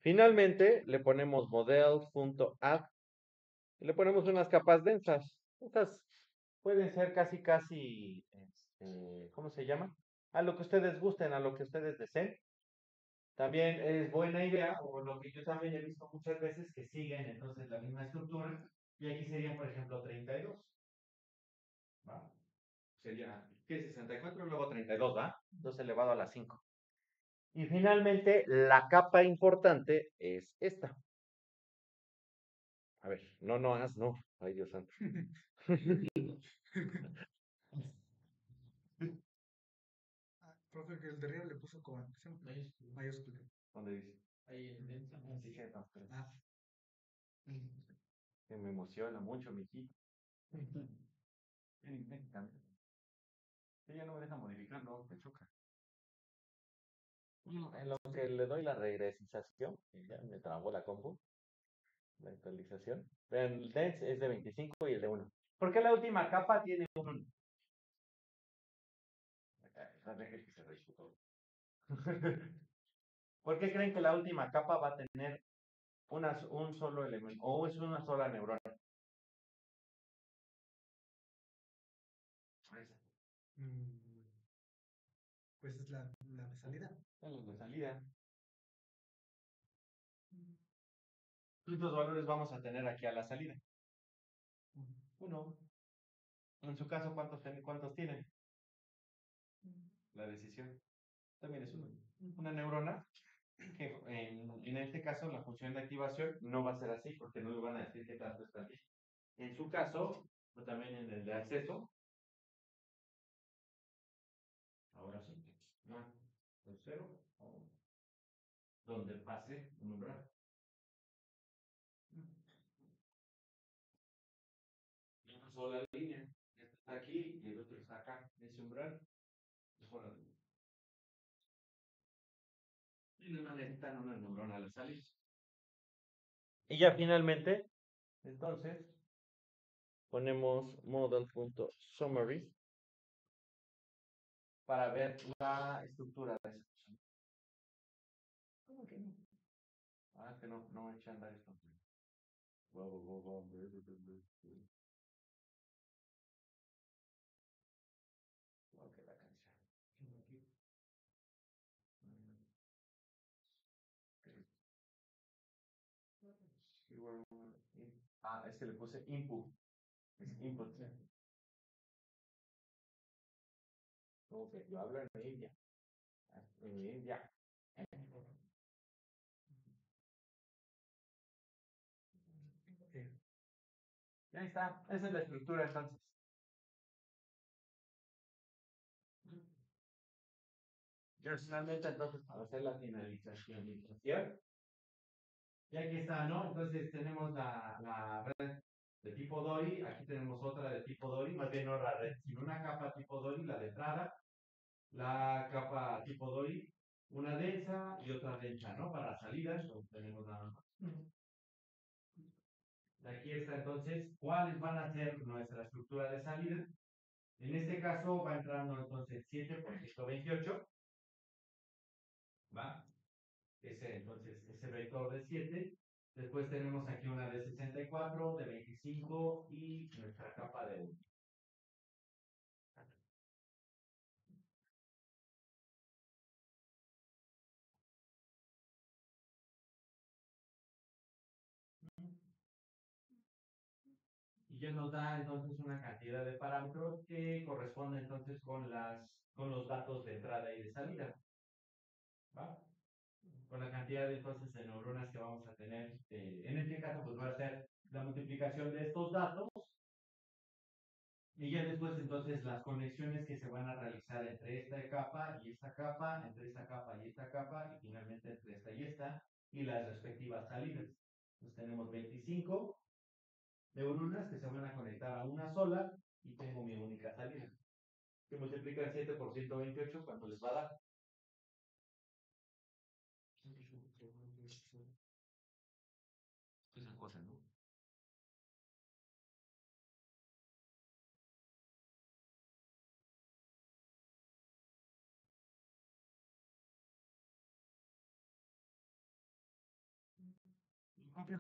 Finalmente le ponemos model.add y le ponemos unas capas densas. Estas pueden ser casi, ¿cómo se llama? A lo que ustedes gusten, a lo que ustedes deseen. También es buena idea, o lo que yo también he visto muchas veces, que siguen entonces la misma estructura. Y aquí serían, por ejemplo, 32. ¿Va? Sería, ¿qué? 64 luego 32, ¿va? 2 elevado a la 5. Y finalmente, la capa importante es esta. A ver, no. Ay, Dios santo. Profe, que el de arriba le puso con mayúscula. ¿Dónde dice? Ahí en densa. Sí, no, pero Ah. que me emociona mucho, mi hijito. Ella no me deja modificarlo, me choca. En lo que le doy la regresización, ya me trabó la compu, la actualización. Vean, el dense es de 25 y el de 1. ¿Por qué la última capa tiene un 1? ¿Por qué creen que la última capa va a tener un solo elemento o es una sola neurona? Pues es la salida. Son los de salida. ¿Cuántos valores vamos a tener aquí a la salida? Uno. En su caso, ¿cuántos tienen? La decisión también es uno. Una neurona, que en este caso la función de activación no va a ser así, porque no le van a decir qué tanto está aquí. En su caso, o también en el de acceso, ahora sí, no, el cero, donde pase un umbral. Una sola línea, este está aquí y el otro está acá, ese umbral es por la línea. Y no necesitan una neurona al salir. Y ya finalmente, entonces, ponemos model.summary para ver la estructura de esa cosa. ¿Cómo que no? Ah, que no me eché a andar esto. Ok, la canción. Ah, es que le puse input. Es input. Ok, yo hablo en India. En India. Ya está. Esa es la estructura entonces. Yo finalmente entonces para hacer la finalización. Y aquí está, ¿no? Entonces tenemos la red de tipo Dory, aquí tenemos otra de tipo Dory, más bien no la red, sino una capa tipo Dory, la de entrada, la capa tipo Dory, una densa y otra densa, ¿no? Para salidas, no tenemos nada más. Aquí está entonces, ¿cuáles van a ser nuestra estructura de salida? En este caso va entrando entonces 7 por 128, ¿va? Ese vector de 7. Después tenemos aquí una de 64, de 25 y nuestra capa de 1. Y ya nos da entonces una cantidad de parámetros que corresponde entonces con los datos de entrada y de salida. ¿Va? Con la cantidad de, entonces de neuronas que vamos a tener. En este caso, pues va a ser la multiplicación de estos datos y ya después entonces las conexiones que se van a realizar entre esta capa y esta capa, entre esta capa y esta capa, y finalmente entre esta y las respectivas salidas. Entonces tenemos 25 neuronas que se van a conectar a una sola y tengo mi única salida. Que multiplican 7 por 128, ¿cuánto les va a dar? Esa cosa, ¿no?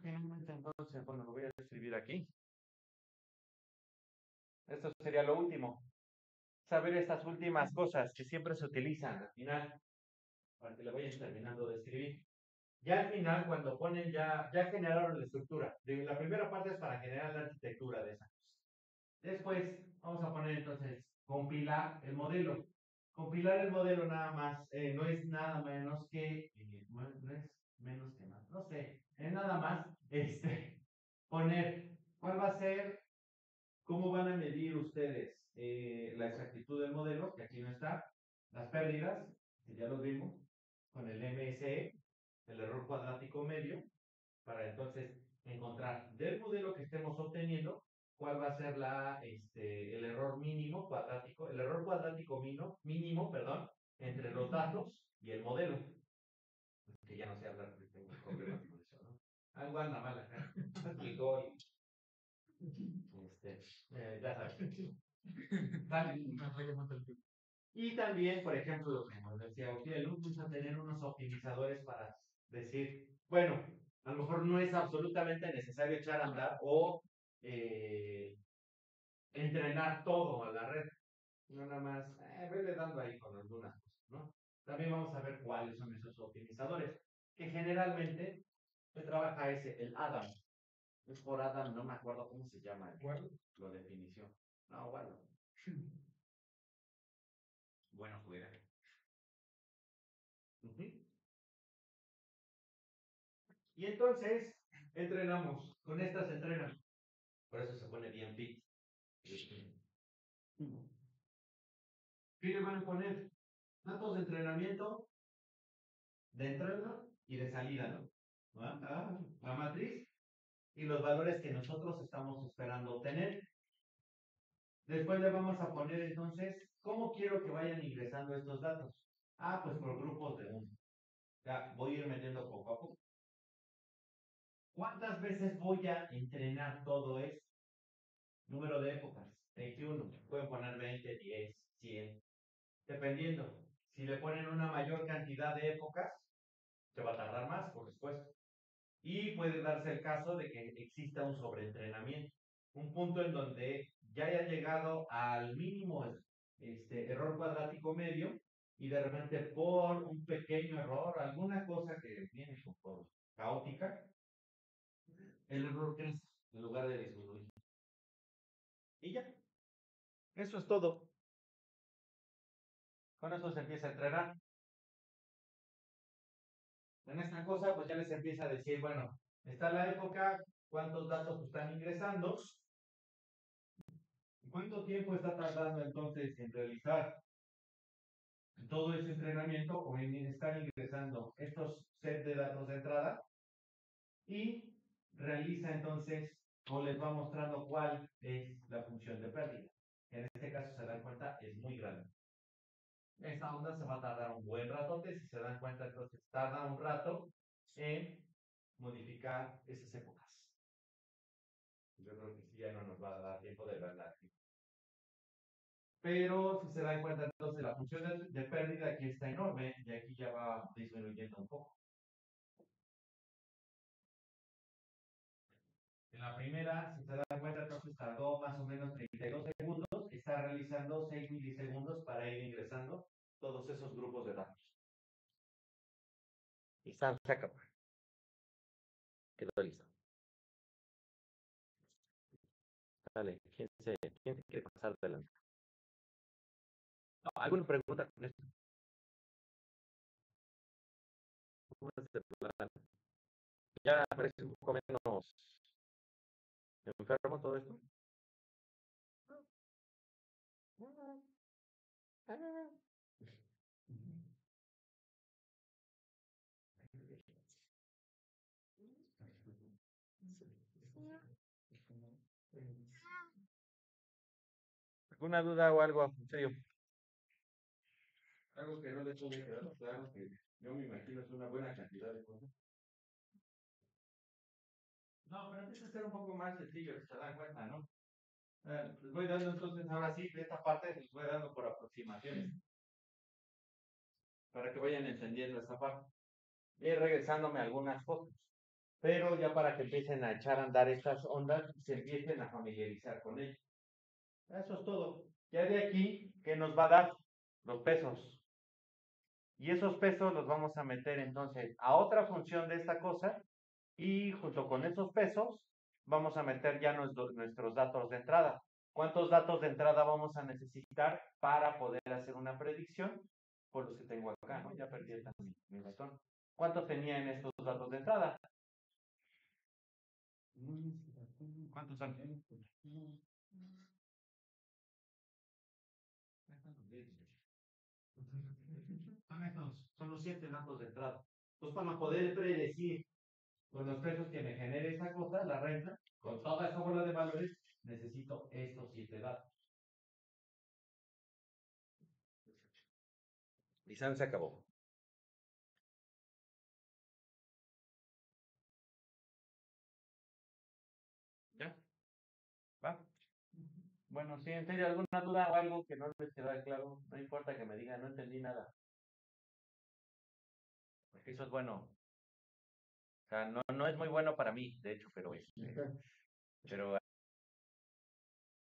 Finalmente, entonces, bueno, lo voy a escribir aquí. Esto sería lo último. Saber estas últimas cosas que siempre se utilizan al final, para que lo vayan terminando de escribir. Ya al final, cuando ponen ya generaron la estructura. La primera parte es para generar la arquitectura de esa cosa. Después, vamos a poner entonces, compilar el modelo. Compilar el modelo nada más, no es nada menos que, no es menos que más, no sé, es nada más, poner cuál va a ser. ¿Cómo van a medir ustedes la exactitud del modelo? Que aquí no está. Las pérdidas, que ya los vimos, con el MSE, el error cuadrático medio, para entonces encontrar del modelo que estemos obteniendo cuál va a ser el error mínimo cuadrático, el error cuadrático mínimo, perdón, entre los datos y el modelo. Que ya no sé hablar, porque tengo problemas con eso, ¿no? Algo anda mal acá. Explicó ya sabes. Y también, por ejemplo, como decía Ociel, vamos a tener unos optimizadores para decir, bueno, a lo mejor no es absolutamente necesario echar a andar o entrenar todo a la red. No nada más, vele dando ahí con algunas cosas, ¿no? también vamos a ver cuáles son esos optimizadores, que generalmente se trabaja el Adam. Es por Adam, no me acuerdo cómo se llama la definición. No, bueno. Bueno, fuera. Y entonces entrenamos. Con estas entrenan. Por eso se pone bien fit. ¿Qué le van a poner? Datos de entrenamiento, de entrada y de salida, ¿no? La matriz y los valores que nosotros estamos esperando obtener. Después le vamos a poner entonces, ¿cómo quiero que vayan ingresando estos datos? Pues por grupos de 1. Ya, voy a ir metiendo poco a poco. ¿Cuántas veces voy a entrenar todo esto? Número de épocas, 21. Pueden poner 20, 10, 100. Dependiendo. Si le ponen una mayor cantidad de épocas, se va a tardar más, por supuesto. Y puede darse el caso de que exista un sobreentrenamiento. Un punto en donde ya haya llegado al mínimo error cuadrático medio y de repente por un pequeño error, alguna cosa que viene por caótica, el error crece en lugar de disminuir. Y ya. Eso es todo. Con eso se empieza a entrenar. En esta cosa, pues ya les empieza a decir, bueno, está la época, cuántos datos están ingresando, cuánto tiempo está tardando entonces en realizar todo ese entrenamiento o en estar ingresando estos sets de datos de entrada y realiza entonces o les va mostrando cuál es la función de pérdida. En este caso, se dan cuenta, es muy grande. Esta onda se va a tardar un buen ratote, si se dan cuenta, entonces tarda un rato en modificar esas épocas. Yo creo que sí, ya no nos va a dar tiempo de verla aquí. Pero si se dan cuenta, entonces la función de pérdida aquí está enorme y aquí ya va disminuyendo un poco. En la primera, si se dan cuenta, entonces tardó más o menos 32 segundos, está realizando 6 milisegundos para ir ingresando todos esos grupos de datos. Y se acabó. Quedó listo. Dale, ¿quién se quiere pasar adelante? ¿Alguna pregunta con esto? Ya parece un poco menos enfermo todo esto. ¿Alguna duda o algo en serio? Algo que no les puede quedar claro, que yo me imagino es una buena cantidad de cosas. No, pero empieza a ser un poco más sencillo, si se dan cuenta, ¿no? Les voy dando entonces, ahora sí, de esta parte les voy dando por aproximaciones. Para que vayan entendiendo esta parte. Y regresándome a algunas cosas. Pero ya para que empiecen a echar a andar estas ondas, se empiecen a familiarizar con ellas. Eso es todo. Ya de aquí, ¿qué nos va a dar? Los pesos. Y esos pesos los vamos a meter entonces a otra función de esta cosa y junto con esos pesos vamos a meter ya nuestros datos de entrada. ¿Cuántos datos de entrada vamos a necesitar para poder hacer una predicción? Por los que tengo acá, ¿no? Ya perdí mi ratón. ¿Cuántos tenía en estos datos de entrada? ¿Cuántos son? Son los 7 datos de entrada. Entonces, para poder predecir con los precios que me genere esa cosa, la renta, con toda esa bola de valores, necesito estos 7 datos. Y se acabó. ¿Ya? ¿Va? Bueno, si en serio alguna duda o algo que no les queda claro, no importa que me digan, no entendí nada. Porque eso es bueno. O sea, no es muy bueno para mí, de hecho, pero